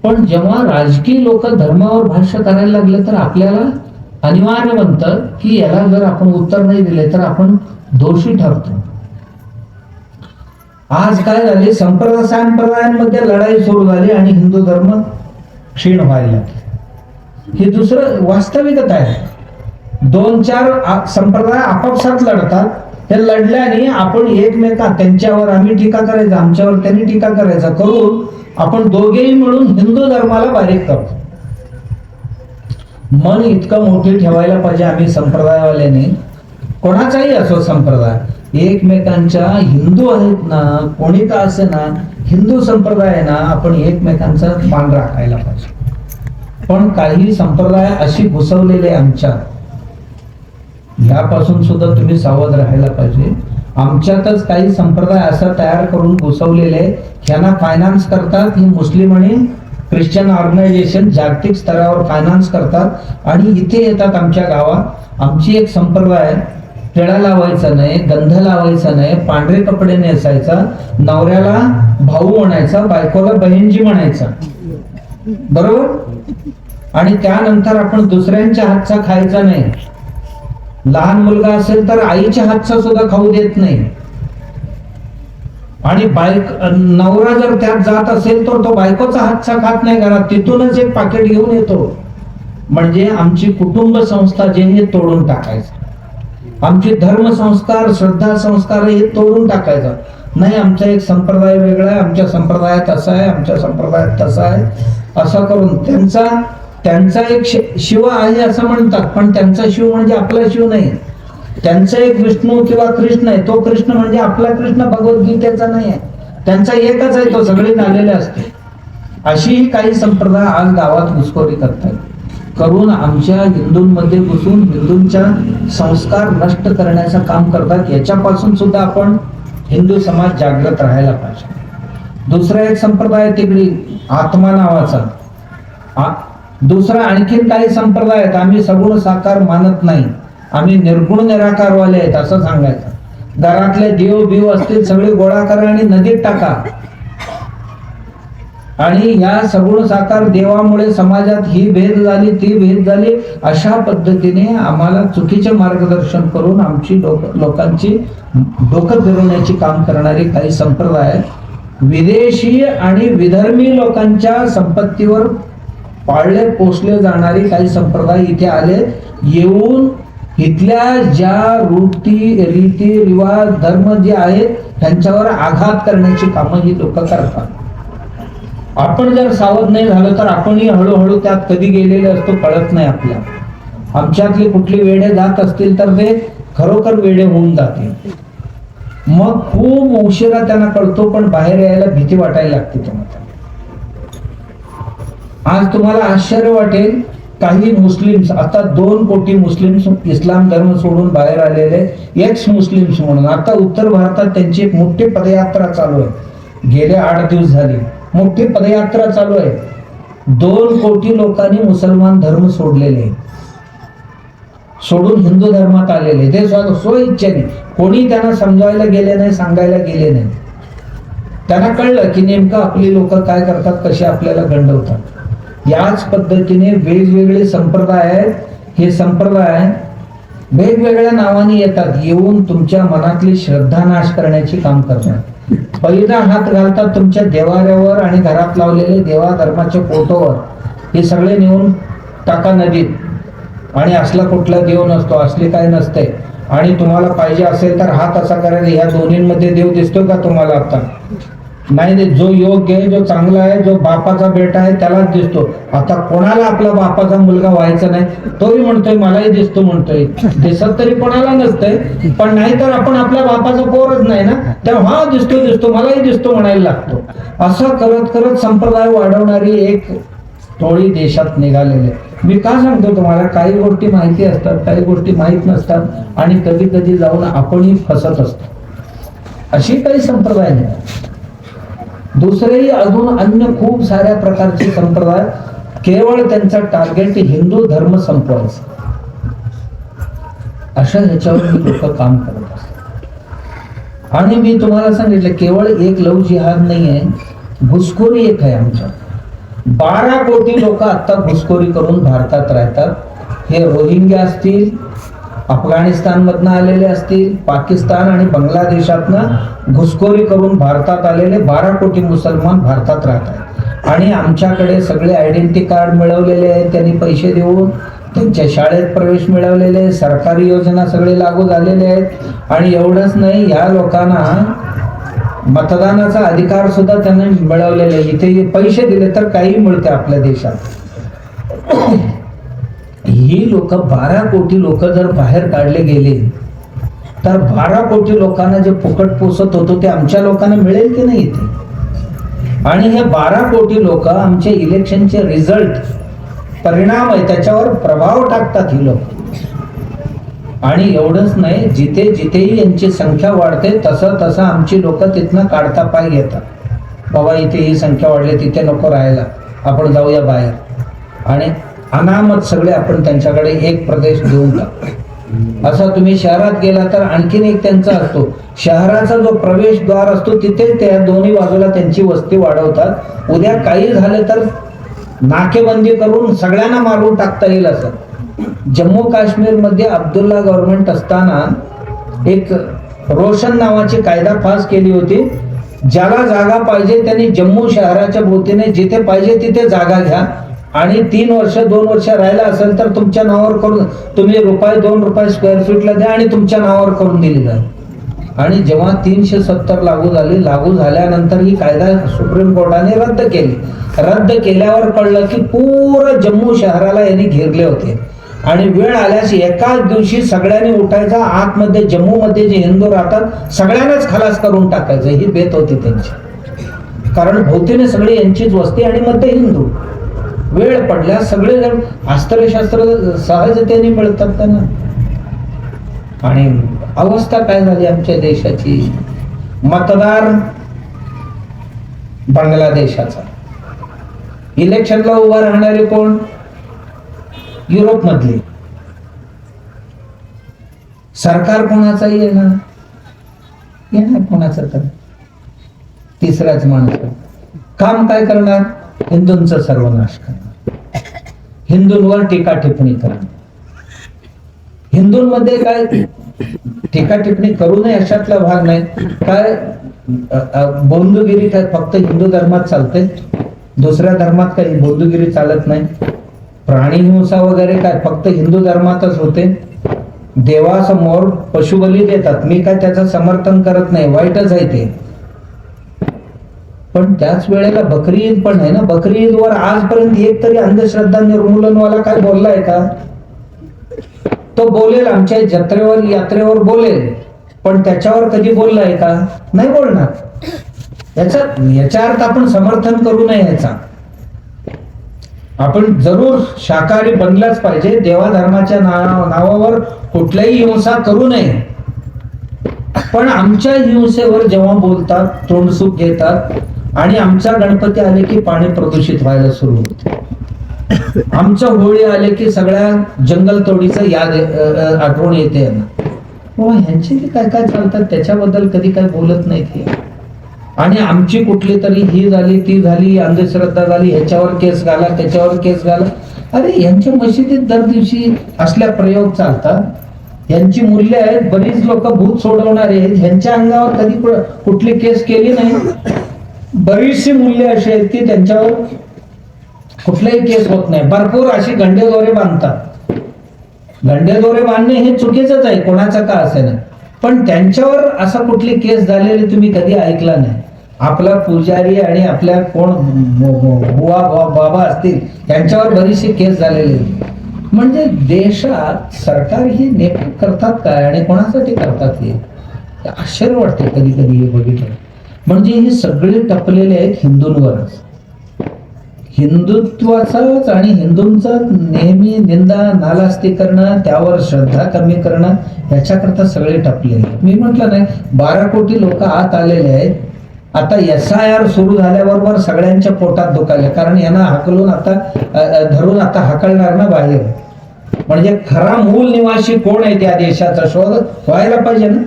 पण जेव्हा राजकीय लोक धर्मावर भाष्य करायला लागले तर आपल्याला अनिवार्य बनतं की याला जर आपण उत्तर नाही दिले तर आपण दोषी ठरतो. आज काय झाले, संप्रदायांमध्ये लढाई सुरू झाली आणि हिंदू धर्म क्षीण व्हायला लागले. हे दुसरं वास्तविकता आहे. 2-4 संप्रदाय आपापसात लढतात, ते लढल्याने आपण एकमेका, त्यांच्यावर आम्ही टीका करायचं, आमच्यावर त्यांनी टीका करायचा करून आपण दोघेही मिळून हिंदू धर्माला बारीक करतो. मन इतकं मोठी ठेवायला पाहिजे आम्ही संप्रदायवाल्याने, कोणाचाही असो संप्रदाय, एकमेकांच्या, हिंदू आहेत ना, कोणी का असे ना, हिंदू संप्रदाय ना, आपण एकमेकांचा मान राखायला पाहिजे. पण काही संप्रदाय अशी घुसवलेले आमच्या, यापासून सुद्धा तुम्ही सावध राहायला पाहिजे. आमच्यातच काही संप्रदाय असा तयार करून घुसवलेले, ह्यांना फायनान्स करतात, ही मुस्लिम आणि ख्रिश्चन ऑर्गनायझेशन जागतिक स्तरावर फायनान्स करतात आणि इथे येतात आमच्या गावात. आमची एक संप्रदाय, टिळा लावायचा नाही, गंध लावायचा नाही, पांढरे कपडे नेसायचा, नवऱ्याला भाऊ म्हणायचा, बायकोला बहीणजी म्हणायचा, बरोबर. आणि त्यानंतर आपण दुसऱ्यांच्या हातचा खायचा नाही. लहान मुलगा असेल तर आईच्या हातचा सुद्धा खाऊ देत नाही. आणि नवरा जर त्यात जात असेल तर तो बायकोचा हातचा खात नाही घरात, तिथूनच एक पाकिट घेऊन येतो. म्हणजे आमची कुटुंब संस्था जे हे तोडून टाकायचं, आमचे धर्म संस्कार, श्रद्धा संस्कार हे तोडून टाकायचं. नाही, आमचा एक संप्रदाय वेगळा आहे, आमच्या संप्रदायात असा आहे, आमच्या संप्रदायात तसा आहे, असं करून त्यांचा एक शिव आहे असं म्हणतात, पण त्यांचा शिव म्हणजे आपला शिव नाही. त्यांचा एक विष्णू किंवा कृष्ण आहे, तो कृष्ण म्हणजे आपला कृष्ण भगवद्गीतेचा नाही आहे, त्यांचा एकच आहे, तो सगळे झालेले असते. अशी काही संप्रदाय आज गावात घुसखोरी करतात, करून आमच्या हिंदूंमध्ये घुसून हिंदूंच्या संस्कार नष्ट करण्याचं काम करतात. याच्यापासून सुद्धा आपण हिंदू समाज जागृत राहायला पाहिजे. दुसरा एक संप्रदाय तिकडे आत्मा नावाचा. दुसरा आणखीन काही संप्रदाय आहेत, आम्ही सगुण साकार मानत नाही, आम्ही निर्गुण निराकारवाले आहेत असं सांगायचं. घरातले देव बिव असतील सगळे गोळा करा आणि नदीत टाका. आणि या सगुण साकार देवामुळे समाजात ही भेद झाली, ती भेद झाली, अशा पद्धतीने आम्हाला चुकीचे मार्गदर्शन करून आमची लोकांची डोकं फिरवण्याची काम करणारे काही संप्रदाय, विदेशी आणि विधर्मी लोकांच्या संपत्तीवर पाळले पोषले जाणारे काही संप्रदाय इथे आले, येऊन इथल्या ज्या रीती रिवाज धर्म जे आहेत त्यांच्यावर आघात करण्याची कामं ही लोक करतात. आपण जर सावध नाही झालो तर आपणही हळूहळू त्यात कधी गेलेले असतो कळत नाही आपल्याला. आमच्यातले कुठले वेडे जात असतील तर ते खरोखर वेडे होऊन जातील. मग खूप उशिरा त्यांना कळतो, पण बाहेर यायला भीती वाटायला लागते तुम्हाला. आज तुम्हाला आश्चर्य वाटेल, काही मुस्लिम्स, आता 2 कोटी मुस्लिम्स इस्लाम धर्म सोडून बाहेर आलेले एक्स मुस्लिम्स म्हणून, आता उत्तर भारतात त्यांची एक मोठी पदयात्रा चालू आहे. गेले 8 दिवस झाले मोठी पदयात्रा चालू आहे. 2 कोटी लोकांनी मुसलमान धर्म सोडलेले, सोडून हिंदू धर्मात आलेले, ते स्व इच्छेने, कोणी त्यांना समजायला गेले नाही, सांगायला गेले नाही. त्यांना कळलं की नेमकं आपली लोक काय करतात, कसे आपल्याला गंडवतात. याच पद्धतीने वेगवेगळे संप्रदाय आहेत. हे संप्रदाय वेगवेगळ्या नावाने येतात, येऊन तुमच्या मनातली श्रद्धा नाश करण्याची काम करतात. पहिला हात घालतात तुमच्या देवाऱ्यावर आणि घरात लावलेले देवा धर्माच्या फोटोवर. हे सगळे नेऊन टाका नदीत. आणि असला कुठला देव नसतो, असले काय नसते. आणि तुम्हाला पाहिजे असेल तर हात असा करायला. या दोन्हींमध्ये देव दिसतो का तुम्हाला आता? नाही. जो योग्य आहे, जो चांगला आहे, जो बापाचा बेटा आहे त्यालाच दिसतो. आता कोणाला आपला बापाचा मुलगा व्हायचा नाही तोही म्हणतोय मलाही दिसतो म्हणतोय. दिसत तरी कोणाला नसतंय, पण नाहीतर आपण आपल्या बापाचा पोरच नाही ना, तेव्हा हा दिसतो दिसतो मलाही दिसतो म्हणायला लागतो. असं करत करत संप्रदाय वाढवणारी एक टोळी देशात निघालेली. मी का सांगतो तुम्हाला, काही गोष्टी माहिती असतात, काही गोष्टी माहीत नसतात आणि कधी कधी जाऊन आपणही फसत असतो. अशी काही संप्रदाय नाही. दुसरेही अजून अन्य खूप साऱ्या प्रकारचे संप्रदाय, केवळ त्यांचा टार्गेट हिंदू धर्म संपवायचा. अशा ह्याच्यावर मी लोक काम करत असतात. आणि मी तुम्हाला सांगितलं, केवळ एक लव जिहाद नाही आहे, घुसखोरी एक आहे. आमच्या 12 कोटी लोक आता घुसखोरी करून भारतात राहतात. हे रोहिंग्या असतील, अफगाणिस्तान मधनं आलेले असतील, पाकिस्तान आणि बांगलादेशातनं घुसखोरी करून भारतात आलेले 12 कोटी मुसलमान भारतात राहतात. आणि आमच्याकडे सगळे आयडेंटिटी कार्ड मिळवलेले आहेत, त्यांनी पैसे देऊन त्यांच्या शाळेत प्रवेश मिळवलेले आहे, सरकारी योजना सगळे लागू झालेले आहेत. आणि एवढंच नाही, या लोकांना मतदानाचा अधिकार सुद्धा त्यांनी मिळवलेले आहे. इथे पैसे दिले तर काही मिळते आपल्या देशात. ही लोक 12 कोटी लोक जर बाहेर काढले गेले तर 12 कोटी लोकांना जे फुकट पोसत होतो ते आमच्या लोकांना मिळेल की नाही इथे? आणि हे 12 कोटी लोक आमचे इलेक्शनचे रिझल्ट, परिणाम आहे त्याच्यावर प्रभाव टाकतात ही लोक. आणि एवढंच नाही, जिथे जिथेही यांची संख्या वाढते तसं तसं आमची लोक तिथनं काढता पाय घेतात. बाबा इथे ही संख्या वाढली, तिथे नको राहायला, आपण जाऊया बाहेर. आणि अनामत सगळे आपण त्यांच्याकडे एक प्रदेश देऊन टाकतो. असं तुम्ही शहरात गेला तर आणखीन एक त्यांचा असतो, शहराचा जो प्रवेशद्वार असतो तिथे त्या दोन्ही बाजूला त्यांची वस्ती वाढवतात. उद्या काही झालं तर नाकेबंदी करून सगळ्यांना मारून टाकता येईल असं. जम्मू काश्मीर मध्ये अब्दुल्ला गव्हर्नमेंट असताना एक रोशन नावाची कायदा पास केली होती. ज्याला जागा पाहिजे त्यांनी जम्मू शहराच्या भोवतीने जिथे पाहिजे तिथे जागा घ्या आणि 3 वर्ष 2 वर्ष राहिला असेल तर तुमच्या नावावर करून, तुम्ही ₹2 स्क्वेअर फीटला द्या आणि तुमच्या नावावर करून दिली जाईल. आणि जेव्हा 370 लागू झाल्यानंतर ही कायदा सुप्रीम कोर्टाने रद्द केली. रद्द केल्यावर कळलं की पूर्ण जम्मू शहराला यांनी घेरले होते. आणि वेळ आल्यास एकाच दिवशी सगळ्यांनी उठायचा, आतमध्ये जम्मू मध्ये जे हिंदू राहतात सगळ्यांनाच खलास करून टाकायचं, ही बेत होती त्यांची. कारण भोवतीने सगळी यांचीच वस्ती आणि मध्ये हिंदू. वेळ पडल्यास सगळे जण अस्त्रशस्त्र सहजतेने मिळतात त्यांना. आणि अवस्था काय झाली आमच्या देशाची? मतदार बांगलादेशाचा, इलेक्शनला उभा राहणारे कोण? युरोप मधले. सरकार कोणाचाही येणार कोणाचं तर तिसराच माणूस. काम काय करणार? हिंदूंचा सर्वनाश करणार, हिंदूंवर टीका टिप्पणी करणार. हिंदूंमध्ये काय टीका टिप्पणी करू नये अशातला भाग नाही. काय बंधुगिरी काय फक्त हिंदू धर्मात चालते, दुसऱ्या धर्मात काही बंधुगिरी चालत नाही. प्राणी हिंसा वगैरे काय फक्त हिंदू धर्मातच होते. देवासमोर पशुबली देतात, मी काय त्याचं समर्थन करत नाही, वाईटच आहे ते. पण त्याच वेळेला बकरी ईद पण आहे ना. बकरी ईद वर आजपर्यंत एक तरी अंधश्रद्धा निर्मूलनवाला काय बोललाय का? तो बोलेल, आमच्या जत्रेवर यात्रेवर बोलेल, पण त्याच्यावर कधी बोललाय का? नाही बोलणार. याचा अर्थ आपण समर्थन करू नये याचा. आपण जरूर शाकाहारी बनलाच पाहिजे. देवा धर्माच्या नावावर कुठल्याही हिंसा करू नये. पण आमच्या हिंसेवर जेव्हा बोलतात, तोंडसूक घेतात आणि आमचा गणपती आले की पाणी प्रदूषित व्हायला सुरू होते, आमचं होळी आले की सगळ्या जंगल तोडीचं याद आठवण येते यांना. ह्यांची काय काय चालतात त्याच्याबद्दल कधी काय बोलत नाही. आणि आमची कुठली तरी ही झाली ती झाली, अंधश्रद्धा झाली, ह्याच्यावर केस घाला त्याच्यावर केस घाला. अरे यांच्या मशिदीत दर दिवशी असल्या प्रयोग चालतात. यांची मूल्य आहेत, बरीच लोक भूत सोडवणारे आहेत, ह्यांच्या अंगावर कधी कुठली केस केली नाही. बरीचशी मूल्य अशी आहेत की त्यांच्यावर कुठलाही केस होत नाही. भरपूर अशी गंडे दोरे बांधतात. गंडेदोरे बांधणे हे चुकीचंच आहे, कोणाचं का असेना, पण त्यांच्यावर असा कुठली केस झालेली तुम्ही कधी ऐकला नाही. आपला पुजारी आणि आपल्या कोण बुवा बाबा असतील त्यांच्यावर बरीचशी केस झालेली. म्हणजे देशात सरकार ही नेमकं करतात काय आणि कोणासाठी करतात हे आश्चर्य वाटते कधी कधी हे बघितलं. म्हणजे हे सगळे टपलेले आहेत हिंदूंवरच. हिंदुत्वाचाच आणि हिंदूंचा नेहमी निंदा नालास्ती करणं, त्यावर श्रद्धा कमी करणं, याच्याकरता सगळे टपले. मी म्हटलं नाही 12 कोटी लोक आत आलेले आहेत. आता SIR सुरू झाल्याबरोबर सगळ्यांच्या पोटात दुखायला, कारण यांना हाकलून आता धरून आता हाकलणार ना बाहेर. म्हणजे खरा मूल निवासी कोण आहे त्या देशाचा शोध व्हायला पाहिजे ना.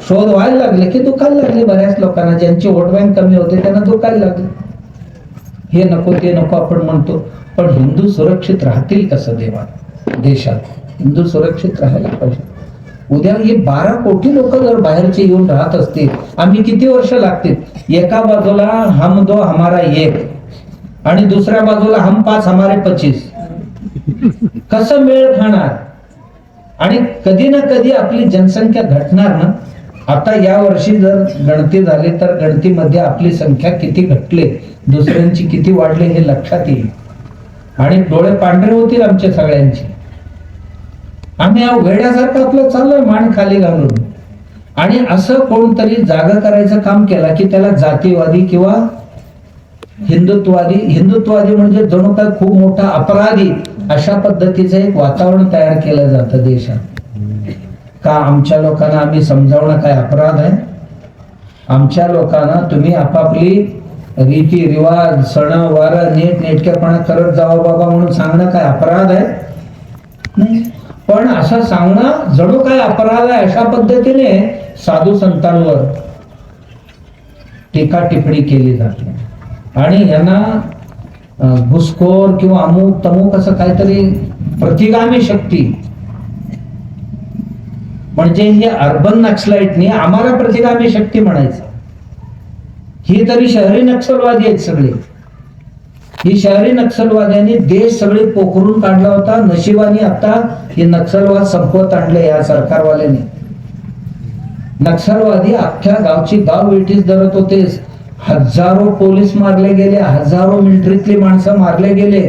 शोध व्हायला लागले की दुखायला लागले बऱ्याच लोकांना. ज्यांची वोट बँक कमी होते त्यांना दुखायला लागले. हे नको ते नको आपण म्हणतो, पण हिंदू सुरक्षित राहतील कसं देशात? हिंदू सुरक्षित राहायला पाहिजे. उद्या हे 12 कोटी लोक जर बाहेरचे येऊन राहत असतील, आम्ही किती वर्ष लागतील? एका बाजूला हम दो हमारा एक आणि दुसऱ्या बाजूला हम 5 हमारे 25. कसं मेळ खाणार? आणि कधी ना कधी आपली जनसंख्या घटणार ना. आता या वर्षी जर गणती झाली तर गणतीमध्ये आपली संख्या किती घटले, दुसऱ्यांची किती वाढले हे लक्षात येईल. आणि डोळे पांढरे होतील आमच्या सगळ्यांचे. आम्ही वेड्यासारखं आपलं चाललोय मान खाली घालून. आणि असं कोणतरी जागा करायचं काम केला की त्याला जातीवादी किंवा हिंदुत्ववादी म्हणजे जणू काय खूप मोठा अपराधी अशा पद्धतीचं एक वातावरण तयार केलं जातं देशात. का आमच्या लोकांना आम्ही समजावणं काय अपराध आहे? आमच्या लोकांना तुम्ही आपापली रीती रिवाज सण वार नीट नेटकेपणा करत जावं बाबा म्हणून सांगणं काय अपराध आहे? नाही. पण असं सांगणं जणू काय अपराध आहे अशा पद्धतीने साधू संतांवर टीका टिप्पणी केली जाते. आणि यांना घुसखोर किंवा अमुक तमुक असं काहीतरी प्रतिगामी शक्ती, म्हणजे हे अर्बन नक्सलाइटने आम्हाला प्रतिगामी शक्ती म्हणायचं. ही तरी शहरी नक्षलवादी आहेत सगळे. ही शहरी नक्षलवाद्यांनी देश सगळे पोखरून काढला होता. नशिबाने आता हे नक्षलवाद संपवत आणले या सरकारवाल्याने. नक्षलवादी अख्ख्या गावची गाव वेठीस धरत होते. हजारो पोलीस मारले गेले, हजारो मिलिटरीतली माणसं मारले गेले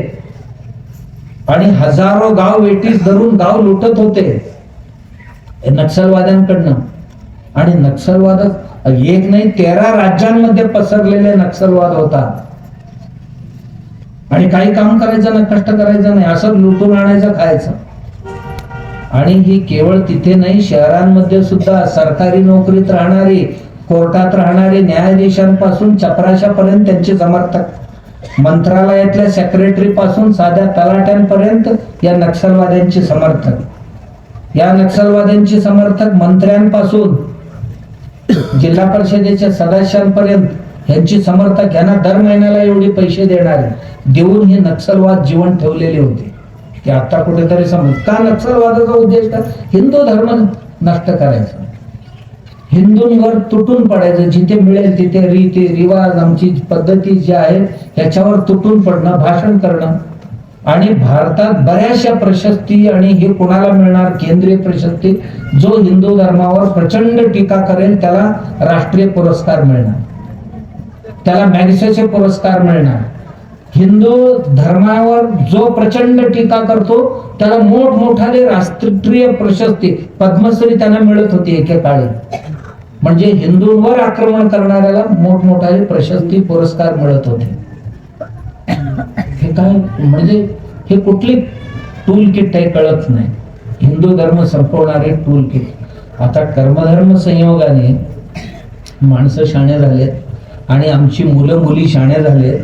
आणि हजारो गाव वेठीस धरून गाव लुटत होते नक्षलवाद्यांकडनं. आणि नक्षलवाद एक नाही 13 राज्यांमध्ये पसरलेले नक्षलवाद होता. आणि काही काम करायचं ना, कष्ट करायचं नाही, असं लुटून आणायचं खायचं. आणि ही केवळ तिथे नाही, शहरांमध्ये सुद्धा सरकारी नोकरीत राहणारी, कोर्टात राहणारे न्यायाधीशांपासून चपराशापर्यंत त्यांचे समर्थक, मंत्रालयातल्या सेक्रेटरी पासून साध्या तलाट्यांपर्यंत या नक्षलवाद्यांचे समर्थक. या नक्षलवाद्यांचे समर्थक मंत्र्यांपासून जिल्हा परिषदेच्या सदस्यांपर्यंत यांची समर्थक, यांना दर महिन्याला एवढे पैसे देणारे देऊन हे नक्षलवाद जीवन ठेवलेले होते. ते आता कुठेतरी समज का नक्षलवादाचा उद्देश का? हिंदू धर्म नष्ट करायचा, हिंदूंवर तुटून पडायचं. जिथे मिळेल तिथे रीती रिवाज आमची पद्धती जी आहे ह्याच्यावर तुटून पडणं, भाषण करणं. आणि भारतात बऱ्याचशा प्रशस्ती, आणि हे कोणाला मिळणार? केंद्रीय प्रशस्ती. जो हिंदू धर्मावर प्रचंड टीका करेल त्याला राष्ट्रीय पुरस्कार मिळणार, त्याला मॅग्सेसे पुरस्कार मिळणार. हिंदू धर्मावर जो प्रचंड टीका करतो त्याला मोठमोठाले राष्ट्रीय प्रशस्ती, पद्मश्री त्यांना मिळत होती एकेकाळी. म्हणजे हिंदूंवर आक्रमण करणाऱ्याला मोठमोठाले प्रशस्ती पुरस्कार मिळत होते. हे काय म्हणजे हे कुठली टूल किट आहे कळत नाही. हिंदू धर्म संपवणारे टूल किट. आता कर्मधर्म संयोगाने माणसं शाणे झालेत आणि आमची मुलं मुली शाणे झालेत.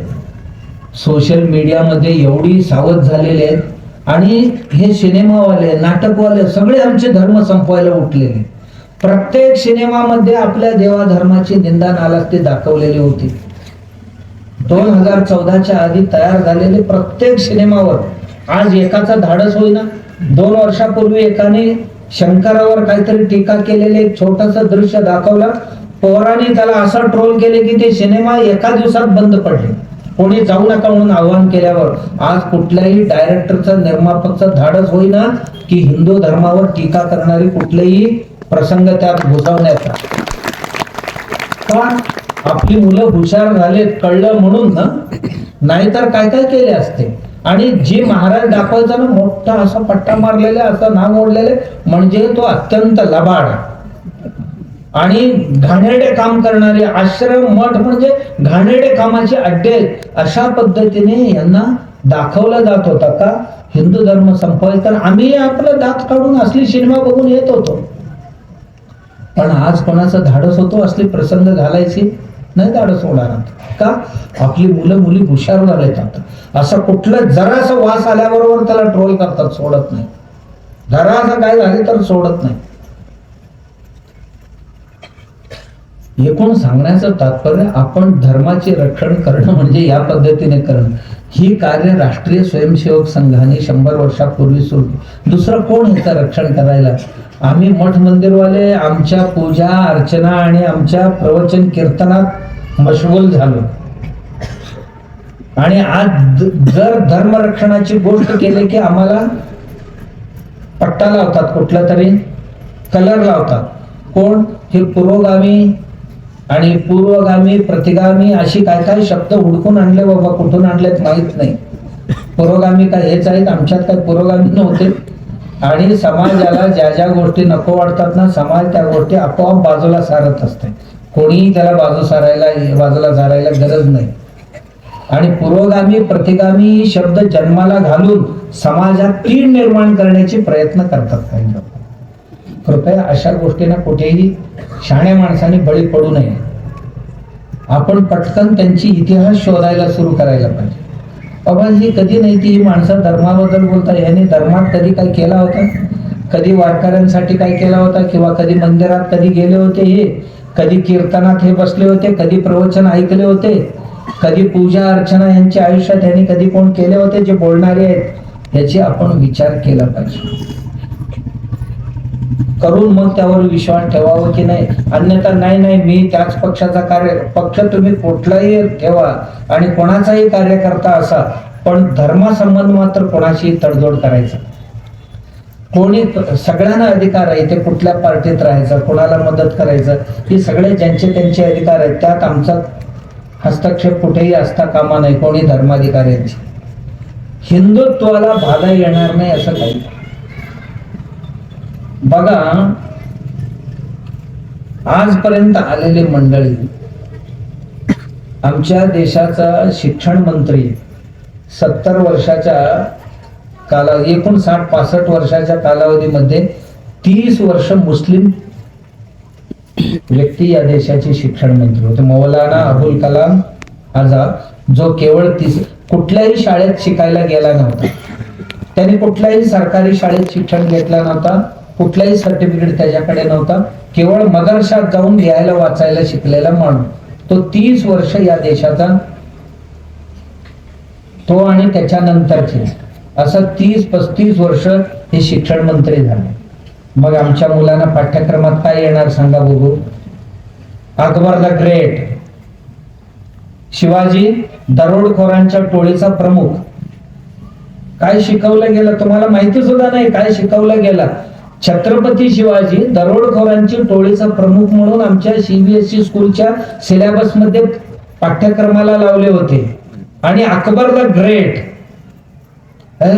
सोशल मीडियामध्ये एवढी सावध झालेले आहेत. आणि हे सिनेमावाले, नाटकवाले सगळे आमचे धर्म संपवायला उठलेले. प्रत्येक सिनेमामध्ये आपल्या देवा धर्माची निंदा नालास्ती दाखवलेली होती. 2014च्या आधी तयार झालेले प्रत्येक सिनेमावर आज एकाचा धाडस होईना. 2 वर्षापूर्वी एकाने शंकरावर काहीतरी टीका केलेले एक छोटस दृश्य दाखवलं. पोराने त्याला असं ट्रोल केले की ते सिनेमा एका दिवसात बंद पडले. कोणी जाऊ नका म्हणून आवाहन केल्यावर आज कुठल्याही डायरेक्टरचं निर्मापकचं धाडस होईना की हिंदू धर्मावर टीका करणारी कुठलेही प्रसंग त्यात घुसवण्याचा. का? आपली मुलं हुशार झालेत कळलं म्हणून ना, नाहीतर काय काय केले असते. आणि जी महाराज दाखवायचा ना मोठा असा पट्टा मारलेला असं नाव ओढलेले म्हणजे तो अत्यंत लबाड आणि घाणेरडे काम करणारे आश्रम मठ म्हणजे घाणेरडे कामाचे अड्डे अशा पद्धतीने यांना दाखवला जात होता. का? हिंदू धर्म संपवायचा. तर आम्ही आपलं दात काढून असली सिनेमा बघून येत होतो. पण आज कोणाचं धाडस होतो असली प्रसंग घालायची? नाही धाडस होणार. का? आपली मुलं मुली हुशार झालेत आता. असं कुठलं जरासा वास आल्याबरोबर त्याला ट्रोल करतात, सोडत नाही. जरासं काय झाले तर सोडत नाही. एकूण सांगण्याचं तात्पर्य आपण धर्माचे रक्षण करणं म्हणजे या पद्धतीने करणं. ही कार्य राष्ट्रीय स्वयंसेवक संघाने 100 वर्षापूर्वी सुरू केली. दुसरं कोण याचं रक्षण करायला? आम्ही मठ मंदिरवाले आमच्या पूजा अर्चना आणि आमच्या प्रवचन कीर्तनात मशगूल झालो. आणि आज जर धर्मरक्षणाची गोष्ट केली की आम्हाला पट्टा लावतात, कुठला तरी कलर लावतात. कोण? हे पुरोगामी आणि पूर्वगामी प्रतिगामी अशी काय काय शब्द हुडकून आणले बाबा, कुठून आणलेत माहित नाही. पुरोगामी काय हेच आहेत, आमच्यात काय पुरोगामी नव्हते. आणि समाजाला ज्या ज्या गोष्टी नको वाटतात ना, समाज त्या गोष्टी आपोआप बाजूला सारत असते. कोणीही त्याला बाजूला सारायला गरज नाही. आणि पुरोगामी प्रतिगामी शब्द जन्माला घालून समाजात कीड निर्माण करण्याचे प्रयत्न करतात काही लोक. कृपया अशा गोष्टींना कुठेही शहाण्या माणसाने बळी पडू नये. आपण पटकन त्यांची इतिहास शोधायला सुरू करायला पाहिजे. बाबा ही कधी नाही ती माणसं धर्माबद्दल बोलतात, यांनी धर्मात कधी काय केला होता, कधी वारकऱ्यांसाठी काय केला होता, किंवा कधी मंदिरात कधी गेले होते, हे कधी कीर्तनात हे बसले होते, कधी प्रवचन ऐकले होते, कधी पूजा अर्चना यांच्या आयुष्यात यांनी कधी कोण केले होते जे बोलणारे आहेत, याची आपण विचार केला पाहिजे. करून मग त्यावर विश्वास ठेवावा की नाही. अन्यथा नाही मी त्याच पक्षाचा पक्ष तुम्ही कुठलाही ठेवा आणि कोणाचाही कार्यकर्ता असा, पण धर्मासंबंध मात्र कोणाशी तडजोड करायचं. कोणी सगळ्यांना अधिकार आहे, ते कुठल्या पार्टीत राहायचं, कोणाला मदत करायचं, हे सगळे ज्यांचे त्यांचे अधिकार आहेत. त्यात आमचा हस्तक्षेप कुठेही असता कामा नाही. कोणी धर्माधिकाऱ्यांची हिंदुत्वाला बाधा येणार नाही असं काही. बघा आजपर्यंत आलेले मंडळी, आमच्या देशाचा शिक्षण मंत्री 70 वर्षाच्या एकूण 60-65 वर्षाच्या कालावधीमध्ये 30 वर्ष मुस्लिम व्यक्ती या देशाचे शिक्षण मंत्री होते. मौलाना अबुल कलाम आझाद, जो केवळ कुठल्याही शाळेत शिकायला गेला नव्हता, त्यांनी कुठल्याही सरकारी शाळेत शिक्षण घेतलं नव्हता, कुठलाही सर्टिफिकेट त्याच्याकडे नव्हता, केवळ मदरशात जाऊन लिहायला वाचायला शिकलेला माणूस तो 30 वर्ष या देशाचा, तो आणि त्याच्यानंतरचे असं 30-35 वर्ष हे शिक्षण मंत्री झाले. मग आमच्या मुलांना पाठ्यक्रमात काय येणार सांगा बघू? अकबर द ग्रेट, शिवाजी दरोडखोरांच्या टोळीचा प्रमुख. काय शिकवलं गेलं तुम्हाला माहिती सुद्धा नाही काय शिकवलं गेलं. छत्रपती शिवाजी दरोडखोरांची टोळीचा प्रमुख म्हणून आमच्या CBSE स्कूलच्या सिलेबस मध्ये पाठ्यक्रमाला लावले होते. आणि अकबर द ग्रेट,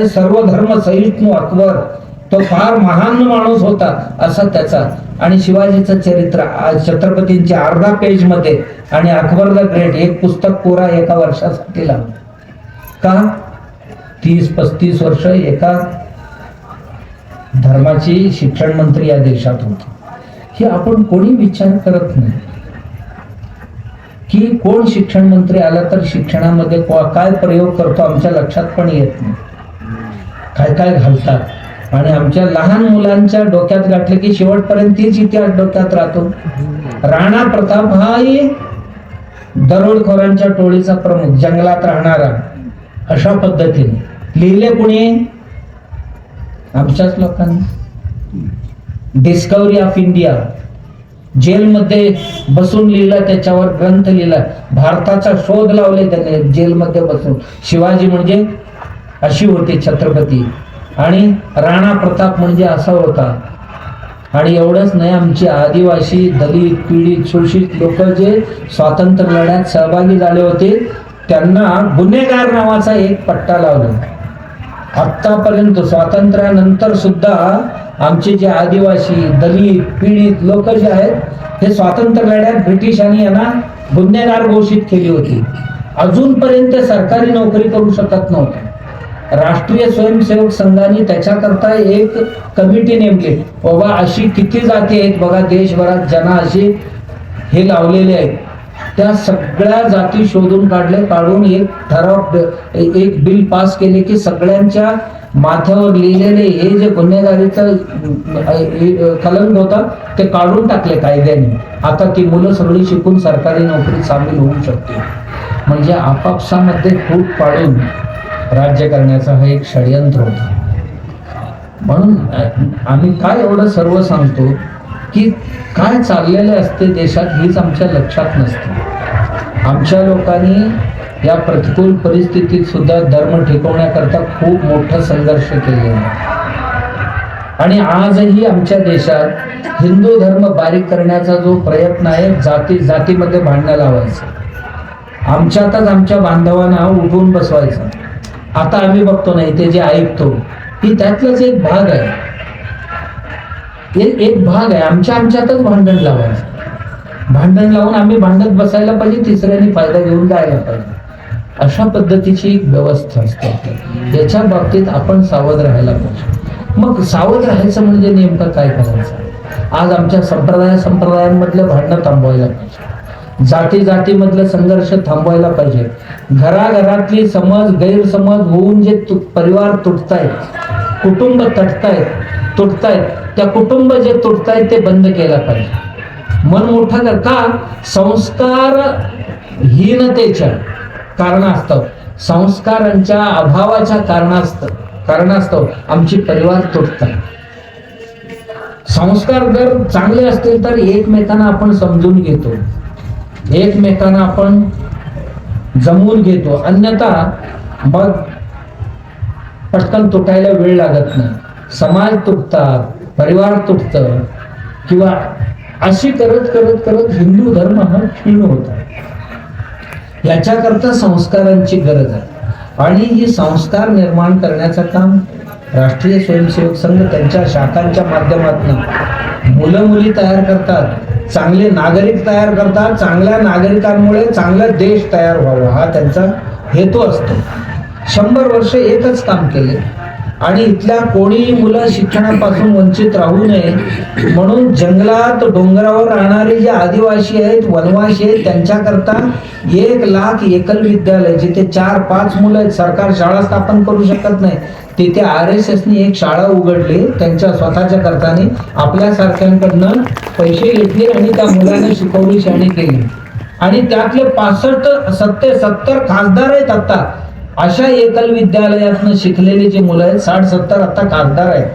सर्व धर्म सहिष्णू अकबर, तो फार महान माणूस होता असा त्याचा. आणि शिवाजीचं चरित्र छत्रपतींच्या अर्धा पेज मध्ये, आणि अकबर द ग्रेट एक पुस्तक पुरा एका वर्षासाठी लावलं. का? 30-35 वर्ष एका धर्माची शिक्षण मंत्री या देशात होते. हे आपण कोणी विचार करत नाही की कोण शिक्षण मंत्री आला तर शिक्षणामध्ये काय प्रयोग करतो आमच्या लक्षात पण येत नाही. काय काय घालतात आणि आमच्या लहान मुलांच्या डोक्यात गाठले की शेवटपर्यंत तीच इतिहास डोक्यात राहतो. राणा प्रताप हाही दरोडखोरांच्या टोळीचा प्रमुख, जंगलात राहणारा, अशा पद्धतीने लिहिले कुणी? आमच्याच लोकांनी. डिस्कवरी ऑफ इंडिया, जेलमध्ये बसून लिहिलं, त्याच्यावर ग्रंथ लिहिला, भारताचा शोध लावले त्याने जेलमध्ये बसून. शिवाजी म्हणजे अशी होती छत्रपती, आणि राणा प्रताप म्हणजे असा होता. आणि एवढंच नाही, आमचे आदिवासी, दलित, पीडित, शोषित लोक जे स्वातंत्र्य लढ्यात सहभागी झाले होते त्यांना गुन्हेगार नावाचा एक पट्टा लावला. आतापर्यंत स्वातंत्र्यानंतर सुद्धा आमचे जे आदिवासी, दलित, पीडित लोक जे आहेत हे स्वातंत्र्य लढ्यात ब्रिटिशांनी यांना गुन्हेगार घोषित केली होती. अजूनपर्यंत सरकारी नोकरी करू शकत नव्हते. राष्ट्रीय स्वयंसेवक संघाने त्याच्याकरता एक कमिटी नेमली. बाबा अशी किती जाती आहेत बघा देशभरात, ज्यांना असे हे लावलेले आहेत, त्या सगळ्या जाती शोधून काढून एक ठराव, एक बिल पास केले की सगळ्यांच्या माथ्यावर लिहिलेले हे जे गुन्हेगारीचं कलंक होता ते काढून टाकले कायद्याने. आता ती मुलं सगळी शिकून सरकारी नोकरीत सामील होऊ शकते. म्हणजे आपापसामध्ये फूट पाडून राज्य करण्याचा हा एक षडयंत्र होता. म्हणून आम्ही काय एवढं सर्व सांगतो की काय चाललेले असते देशात हीच आमच्या लक्षात नसते. आमच्या लोकांनी या प्रतिकूल परिस्थितीत सुद्धा धर्म टिकवण्याकरता खूप मोठा संघर्ष केलेला आहे. आणि आजही आमच्या देशात हिंदू धर्म बारीक करण्याचा जो प्रयत्न आहे, जातीमध्ये भांडणं लावायचं, आमच्यातच आमच्या बांधवांना उठवून बसवायचं. आता आम्ही बघतो नाही, ते जे ऐकतो की त्यातलाच एक भाग आहे, एक भाग आहे. आमच्यातच भांडण लावायचं, भांडण लावून आम्ही भांडत बसायला पाहिजे, तिसऱ्याने फायदा घेऊन जायला पाहिजे. अशा पद्धतीची एक व्यवस्था असते. याच्या बाबतीत आपण सावध राहायला पाहिजे. मग सावध राहायचं म्हणजे नेमकं काय करायचं? आज आमच्या संप्रदायांमधलं भांडणं थांबवायला पाहिजे, जातीमधलं संघर्ष थांबवायला पाहिजे. घराघरातली समज गैरसमज होऊन जे परिवार तुटतायत, कुटुंब तुटतायत, त्या कुटुंब जे तुटतायत ते बंद केला पाहिजे. मन मोठं कर का? संस्कारहीनतेच्या कारणास्तव, संस्कारांच्या अभावाच्या कारणास्तव आमची परिवार तुटतात. संस्कार जर चांगले असतील तर एकमेकांना आपण समजून घेतो, एकमेकांना आपण जमवून घेतो. अन्यथा मग पटकन तुटायला वेळ लागत नाही. समाज तुटतात, परिवार तुटतं, किंवा अशी करत हिंदू धर्म हा क्षीण होता. याच्याकरता संस्कारांची गरज आहे. आणि ही संस्कार निर्माण करण्याचं काम राष्ट्रीय स्वयंसेवक संघ त्यांच्या शाखांच्या माध्यमातून मुलं मुली तयार करतात, चांगले नागरिक तयार करतात. चांगल्या नागरिकांमुळे चांगला देश तयार व्हावा हा त्यांचा हेतू असतो. 100 वर्ष एकच काम केले आणि इथल्या कोणी मुलं शिक्षणापासून वंचित राहू नये म्हणून जंगलात डोंगरावर राहणारे जे आदिवासी आहेत, वनवासी आहेत, त्यांच्याकरता 1 लाख एकल विद्यालय, जिथे 4-5 मुलं आहेत, सरकार शाळा स्थापन करू शकत नाही, तिथे RSSने एक शाळा उघडली. त्यांच्या स्वतःच्या खर्चाने आपल्यासारख्यांकडनं पैसे घेतले आणि त्या मुलांना शिकवणी शाणी केली. आणि त्यातले 65-70 खासदार आहेत आता. अशा एकल विद्यालयातनं शिकलेले जे मुलं आहेत 60-70 आता खासदार आहेत.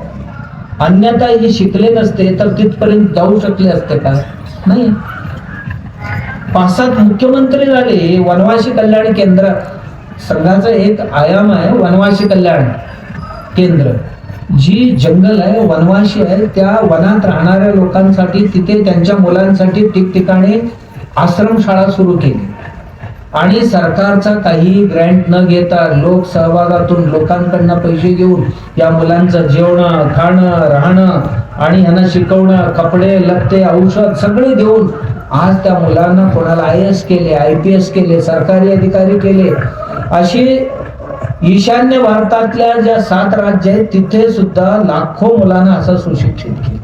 अन्यथा हे शिकले नसते तर तिथपर्यंत जाऊ शकले असते का? नाही. 5-7 मुख्यमंत्री झाले. वनवासी कल्याण केंद्र संघाचा एक आयाम आहे वनवासी कल्याण केंद्र. जी जंगल आहे, वनवासी आहे, त्या वनात राहणाऱ्या लोकांसाठी तिथे त्यांच्या मुलांसाठी ठिकठिकाणी आश्रमशाळा सुरू केली. आणि सरकारचा काही ग्रँट न घेता लोक सहभागातून लोकांकडनं पैसे घेऊन या मुलांचं जेवणं, खाणं, राहणं आणि यांना शिकवणं, कपडे, लत्ते, औषध सगळे देऊन आज त्या मुलांना कोणाला IAS केले, IPS केले, सरकारी अधिकारी केले. अशी ईशान्य भारतातल्या ज्या 7 राज्य आहेत तिथे सुद्धा लाखो मुलांना असं सुशिक्षित केलं.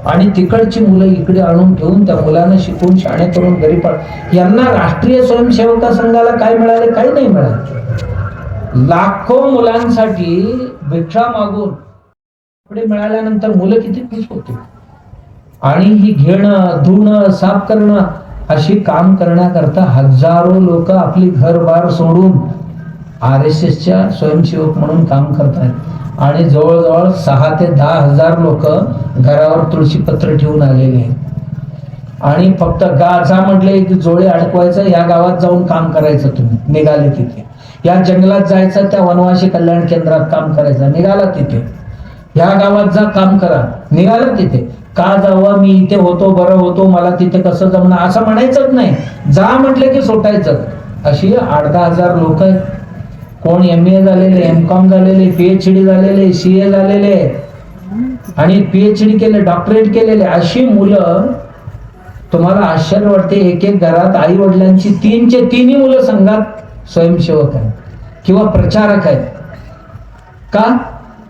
आणि तिकडची मुलं इकडे आणून ठेवून त्या मुलांना शिकवून शाळे करून गरीब यांना राष्ट्रीय स्वयंसेवक संघाला काय मिळाले? काही नाही मिळाले. लाखो मुलांसाठी भिक्षा मागून पुढे मिळाल्यानंतर मुलं किती खुश होते. आणि ही घेणं, धुणं, साफ करणं अशी काम करण्याकरता हजारो लोक आपली घरबार सोडून RSSच्या स्वयंसेवक म्हणून काम करतात. आणि जवळजवळ 6,000 ते 10,000 लोक घरावर तुळशीपत्र ठेवून आलेले आहेत. आणि फक्त जा म्हटले की जोळे अडकवायचं, या गावात जाऊन काम करायचं. तुम्ही निघाले तिथे, या जंगलात जायचं, त्या वनवासी कल्याण केंद्रात काम करायचं, निघाला तिथे. या गावात जा काम करा, निघाला तिथे. का जावं, मी इथे होतो, बरं होतो, मला तिथे कसं जमणार असं म्हणायचंच नाही. जा म्हटलं की सुटायचं. अशी 8-10 हजार लोक आहेत. कोण MA झालेले, MCOM झालेले, PhD झालेले, CA झालेले आणि PhD केले, डॉक्टरेट केलेले अशी मुलं. तुम्हाला आश्चर्य वाटते, एक एक घरात आई वडिलांची 3ची मुलं संघात स्वयंसेवक आहेत किंवा प्रचारक आहेत. का?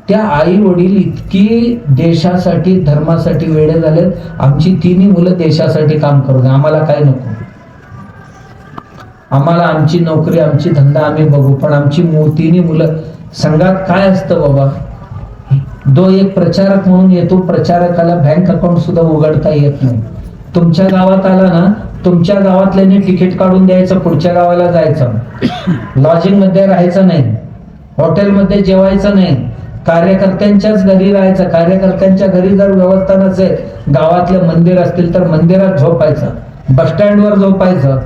त्या आई वडील इतकी देशासाठी धर्मासाठी वेडे झालेत, आमची 3 मुलं देशासाठी काम करू दे, आम्हाला काय नको, आम्हाला आमची नोकरी आमची धंदा आम्ही बघू, पण आमची 3 मुलं. संघात काय असतं बाबा, एक प्रचारक म्हणून येतो, प्रचारकाला बँक अकाउंट सुद्धा उघडता येत नाही. तुमच्या गावात आला ना, तुमच्या गावातल्याने तिकीट काढून द्यायचं, पुढच्या गावाला जायचं, लॉजिंग मध्ये राहायचं नाही, हॉटेलमध्ये जेवायचं नाही, कार्यकर्त्यांच्याच घरी राहायचं. कार्यकर्त्यांच्या घरी जर व्यवस्था नसेल, गावातले मंदिर असतील तर मंदिरात झोपायचं, बस स्टँडवर झोपायचं.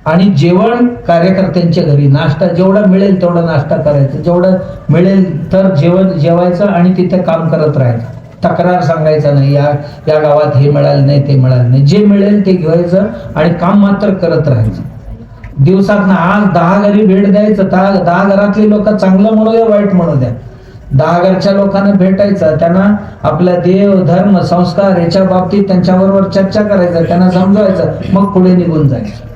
आणि जेवण कार्यकर्त्यांच्या घरी, नाश्ता जेवढा मिळेल तेवढा नाश्ता करायचा, जेवढं मिळेल तर जेवायचं आणि तिथे काम करत राहायचं. तक्रार सांगायचं नाही, या गावात हे मिळालं नाही, ते मिळालं नाही. जे मिळेल ते घ्यायचं आणि काम मात्र करत राहायचं. दिवसात ना आज 10 घरी भेट द्यायचं, 10 घरातली लोक चांगलं म्हणू द्या, वाईट म्हणू द्या, 10 घरच्या लोकांना भेटायचं, त्यांना आपल्या देव धर्म संस्कार याच्या बाबतीत त्यांच्याबरोबर चर्चा करायचं, त्यांना समजवायचं, मग पुढे निघून जायचं.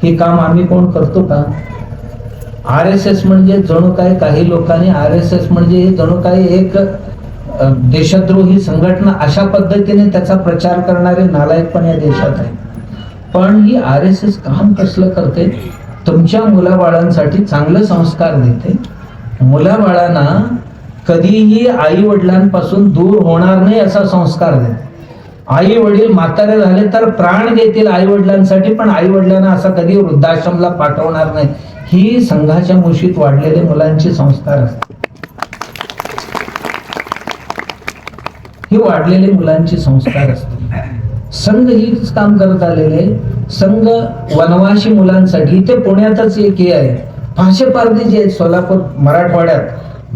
हे काम आम्ही कोण करतो का? RSS म्हणजे जणू काय, काही लोकांनी RSS म्हणजे जणू काय एक देशद्रोही संघटना अशा पद्धतीने त्याचा प्रचार करणारे नालायक पण या देशात आहे. पण ही RSS काम कसलं करते? तुमच्या मुलाबाळांसाठी चांगले संस्कार देते. मुलाबाळांना कधीही आई वडिलांपासून दूर होणार नाही असा संस्कार देते. आई वडील म्हातारे झाले तर प्राण देतील आई वडिलांसाठी, पण आई वडिलांना असा कधी वृद्धाश्रमला पाठवणार नाही. ही संघाच्या मुशीत वाढलेले मुलांची संस्कार असतात. ही वाढलेले मुलांची संस्कार असतात. संघ हीच काम करत आलेले. संघ वनवासी मुलांसाठी, इथे पुण्यातच एक हे आहे, फाशे पारधी जे आहेत सोलापूर मराठवाड्यात,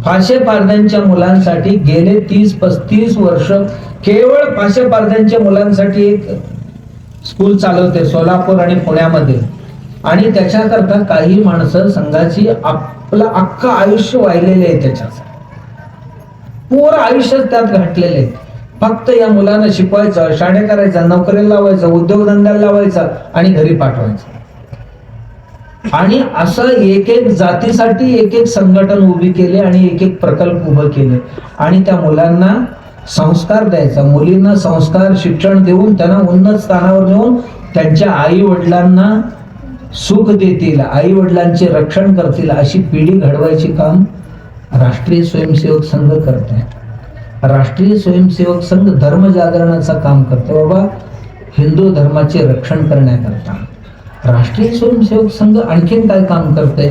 फाशे पारध्यांच्या मुलांसाठी गेले 30-35 वर्ष केवळ फाशे पारध्यांच्या मुलांसाठी एक स्कूल चालवते सोलापूर आणि पुण्यामध्ये. आणि त्याच्याकरता काही माणसं संघाची आपलं अख्खं आयुष्य वाहिलेले आहे, त्याच्यात पूर्ण आयुष्य त्यात घातलेले. फक्त या मुलांना शिकवायचं, शाळे करायचं, नोकरीला लावायचं, उद्योगधंद्याला लावायचं आणि घरी पाठवायचं. आणि असं एक एक जातीसाठी एक एक संघटन उभी केले आणि एक एक प्रकल्प उभं केले. आणि त्या मुलांना संस्कार द्यायचा, मुलींना संस्कार शिक्षण देऊन त्यांना उन्नत स्थानावर नेऊन त्यांच्या आई वडिलांना सुख देतील, आई वडिलांचे रक्षण करतील अशी पिढी घडवायची काम राष्ट्रीय स्वयंसेवक संघ करते. राष्ट्रीय स्वयंसेवक संघ धर्म जागरणाचं काम करते. बाबा, हिंदू धर्माचे रक्षण करण्याकरता राष्ट्रीय स्वयंसेवक संघ आणखीन काय काम करते?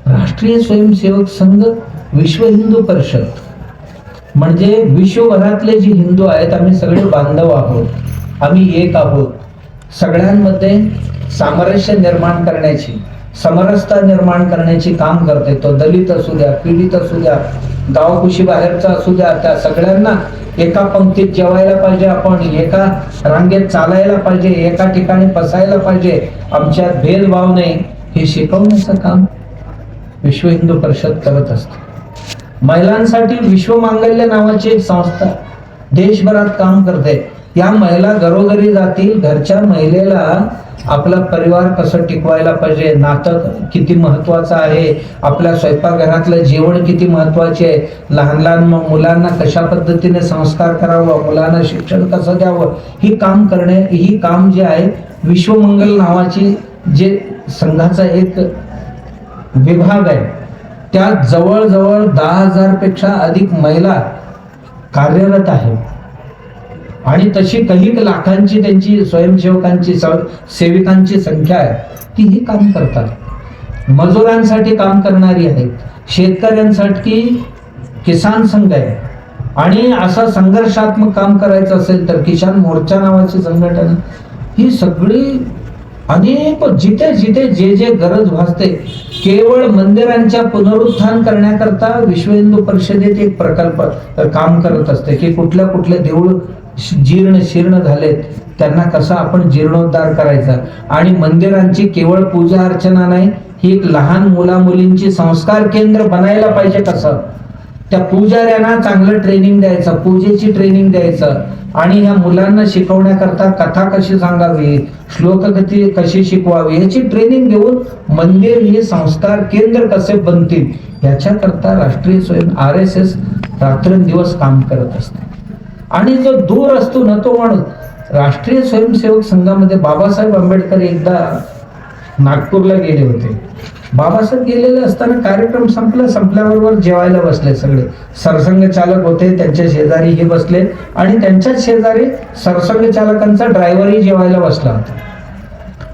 राष्ट्रीय स्वयंसेवक संघ विश्व हिंदू परिषद, म्हणजे विश्वभरातले जे हिंदू आहेत, आम्ही सगळे बांधव आहोत, आम्ही एक आहोत, सगळ्यांमध्ये सामरस्य निर्माण करण्याची, समरसता निर्माण करण्याची काम करते. तो दलित असू द्या, पीडित असू द्या, गावकुशी बाहेरचा असू द्या, त्या सगळ्यांना एका पंक्तीत जेवायला पाहिजे, आपण एका रांगेत चालायला पाहिजे, एका ठिकाणी बसायला पाहिजे, आमच्यात भेदभाव नाही, हे शिकवण्याचं काम विश्व हिंदू परिषद करत असते. महिलांसाठी विश्व मांगल्य नावाची एक संस्था देशभरात काम करते. या महिला घरोघरी जातील, घरच्या महिलेला आपला परिवार कसं टिकवायला पाहिजे, नातं किती महत्वाचं आहे, आपल्या स्वयंपाकघरातलं जेवण किती महत्वाचे आहे, लहान लहान मुलांना कशा पद्धतीने संस्कार करावं, मुलांना शिक्षण कसं द्यावं, ही काम करणे, ही काम जे आहे विश्वमंगल नावाची जे संघाचा एक विभाग आहे, त्यात जवळजवळ 10,000 पेक्षा अधिक महिला कार्यरत आहेत. आणि तशी काही लाखांची त्यांची स्वयंसेवकांची सेविकांची संख्या आहे, तीही काम करतात. मजुरांसाठी काम करणारी आहेत, शेतकऱ्यांसाठी किसान संघ आहे, आणि असं संघर्षात्मक काम करायचं असेल तर किसान मोर्चा नावाची संघटना, ही सगळी अनेक जिथे जिथे जे जे गरज भासते, केवळ मंदिरांच्या पुनरुत्थान करण्याकरता विश्व हिंदू परिषदेत एक प्रकल्प काम करत असते की कुठल्या कुठले देऊळ जीर्ण शीर्ण झालेत, त्यांना कसा आपण जीर्णोद्धार करायचा. आणि मंदिरांची केवळ पूजा अर्चना नाही, ही एक लहान मुला मुलींची संस्कार केंद्र बनायला पाहिजे. कसं त्या पुजाऱ्यांना चांगलं ट्रेनिंग द्यायचं, पूजेची ट्रेनिंग द्यायचं, आणि ह्या मुलांना शिकवण्याकरता कथा कशी सांगावी, श्लोक कशी शिकवावी याची ट्रेनिंग देऊन मंदिर हे संस्कार केंद्र कसे बनतील याच्याकरता राष्ट्रीय स्वयं RSS रात्रंदिवस काम करत असते. आणि जो दूर असतो ना तो माणूस, राष्ट्रीय स्वयंसेवक संघामध्ये बाबासाहेब आंबेडकर एकदा नागपूरला गेले होते. बाबासाहेब गेलेले असताना कार्यक्रम संपल्याबरोबर जेवायला बसले सगळे. सरसंघ चालक होते, त्यांच्या शेजारी हे बसले, आणि त्यांच्याच शेजारी सरसंघ चालकांचा ड्रायव्हरही जेवायला बसला होता.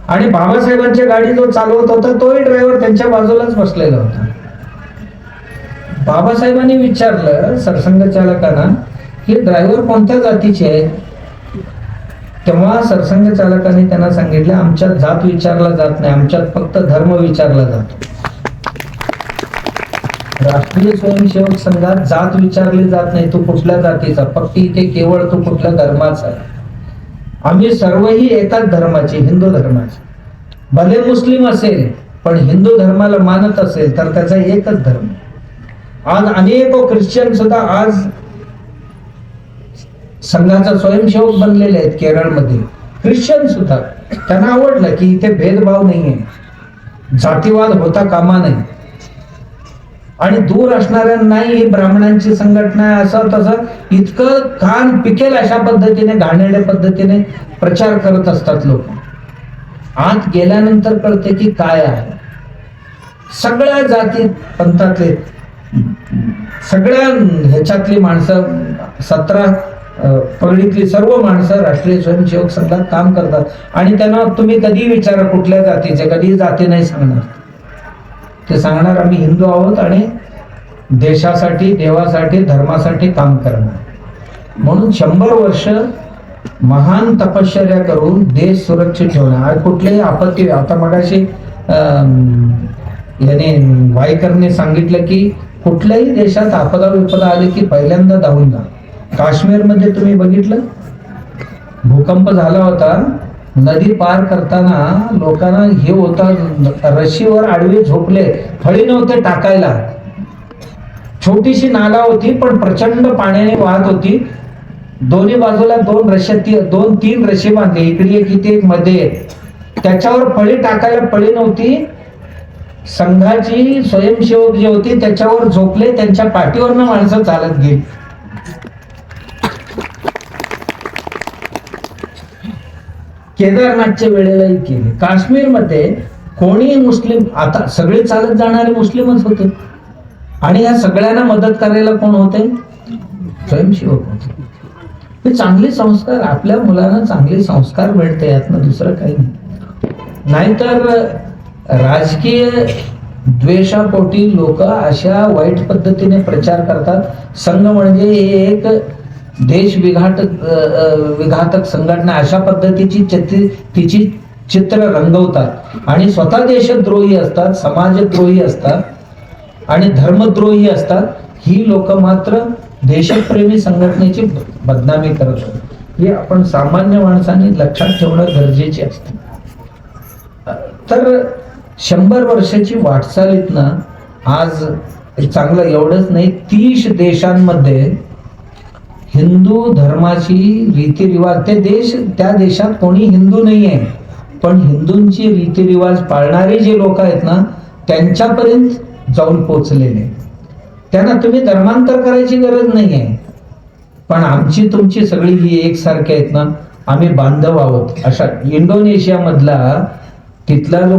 आणि बाबासाहेबांची गाडी जो चालवत होता तोही ड्रायव्हर त्यांच्या बाजूलाच बसलेला होता. बाबासाहेबांनी विचारलं सरसंघ चालकांना की ड्रायव्हर कोणत्या जातीचे आहे. तेव्हा सरसंघ चालकांनी त्यांना सांगितलं, आमच्यात जात विचारला जात नाही, आमच्यात फक्त धर्म विचारला जातो. राष्ट्रीय स्वयंसेवक संघात जात विचारली जात नाही, तू कुठल्या जातीचा, फक्त इथे केवळ तू कुठल्या धर्माचा आहे. आम्ही सर्वही एकाच धर्माचे, हिंदू धर्माचे. भले मुस्लिम असेल पण हिंदू धर्माला मानत असेल तर त्याचा एकच धर्म. आज अनेक ख्रिश्चन सुद्धा आज संघाचा स्वयंसेवक बनलेले आहेत. केरळमध्ये ख्रिश्चन सुद्धा, त्यांना आवडलं की इथे भेदभाव नाहीये, जातीवाद होता कामा नये. आणि दूर असणाऱ्यांनाही ही ब्राह्मणांची संघटना आहे असं तसं इतकं कान पिकेल अशा पद्धतीने घाणेरड्या पद्धतीने प्रचार करत असतात लोक. आत गेल्यानंतर कळते की काय आहे. सगळ्या जाती पंथातले, सगळ्या ह्याच्यातली माणसं, 17 पगडीतली सर्व माणसं राष्ट्रीय स्वयंसेवक संघात काम करतात. आणि त्यांना तुम्ही कधी विचारा कुठल्या जातीचे, कधी जाती नाही सांगणार. ते सांगणार आम्ही हिंदू आहोत आणि देशासाठी, देवासाठी, धर्मासाठी काम करणार. म्हणून 100 वर्ष महान तपश्चर्या करून देश सुरक्षित ठेवणार. कुठलेही आपत्ती, आता मगाशी याने वाईकरने सांगितलं की कुठल्याही देशात आपदा विपदा आली की पहिल्यांदा धावून जा. काश्मीरमध्ये तुम्ही बघितलं, भूकंप झाला होता, नदी पार करताना लोकांना हे होता, रशीवर आडवे झोपले, फळी नव्हते टाकायला. छोटीशी नाला होती पण प्रचंड पाण्याने वाहत होती. दोन्ही बाजूला 2-3 रशी बांधले, इकडे एक इथे एक मध्ये एक. त्याच्यावर फळी टाकायला फळी नव्हती. संघाची स्वयंसेवक जे होती त्याच्यावर झोपले, त्यांच्या पाठीवरनं माणसं चालत गेली. केदारनाथच्या वेळेलाही केले. काश्मीरमध्ये कोणी मुस्लिम, आता सगळे चालत जाणारे मुस्लिमच होते. आणि या सगळ्यांना मदत करायला कोण होते? स्वयंसेवक होते. हे चांगले संस्कार, आपल्या मुलांना चांगले संस्कार मिळते, यातनं दुसरं काही नाही. नाहीतर राजकीय द्वेषापोटी लोक अशा वाईट पद्धतीने प्रचार करतात. संघ म्हणजे एक देश विघातक संघटना, अशा पद्धतीची तिची चित्र रंगवतात आणि स्वतः देशद्रोही असतात, समाजद्रोही असतात आणि धर्मद्रोही असतात. ही लोक मात्र देशप्रेमी संघटनेची बदनामी करतात. हे आपण सामान्य माणसांनी लक्षात ठेवणं गरजेचे असते. तर 100 वर्षाची वाटचालीतनं आज चांगलं एवढंच नाही, 30 देशांमध्ये हिंदू धर्माची रीतिरिवाज, त्या देशात कोणी हिंदू नाही आहे पण हिंदूंची रीतिरिवाज पाळणारे जे लोक आहेत ना त्यांच्यापर्यंत जाऊन पोचलेले. त्यांना तुम्ही धर्मांतर करायची गरज नाही आहे, पण आमची तुमची सगळी ही एकसारखी आहेत ना, आम्ही बांधव आहोत. अशा इंडोनेशिया मधला तिथला जो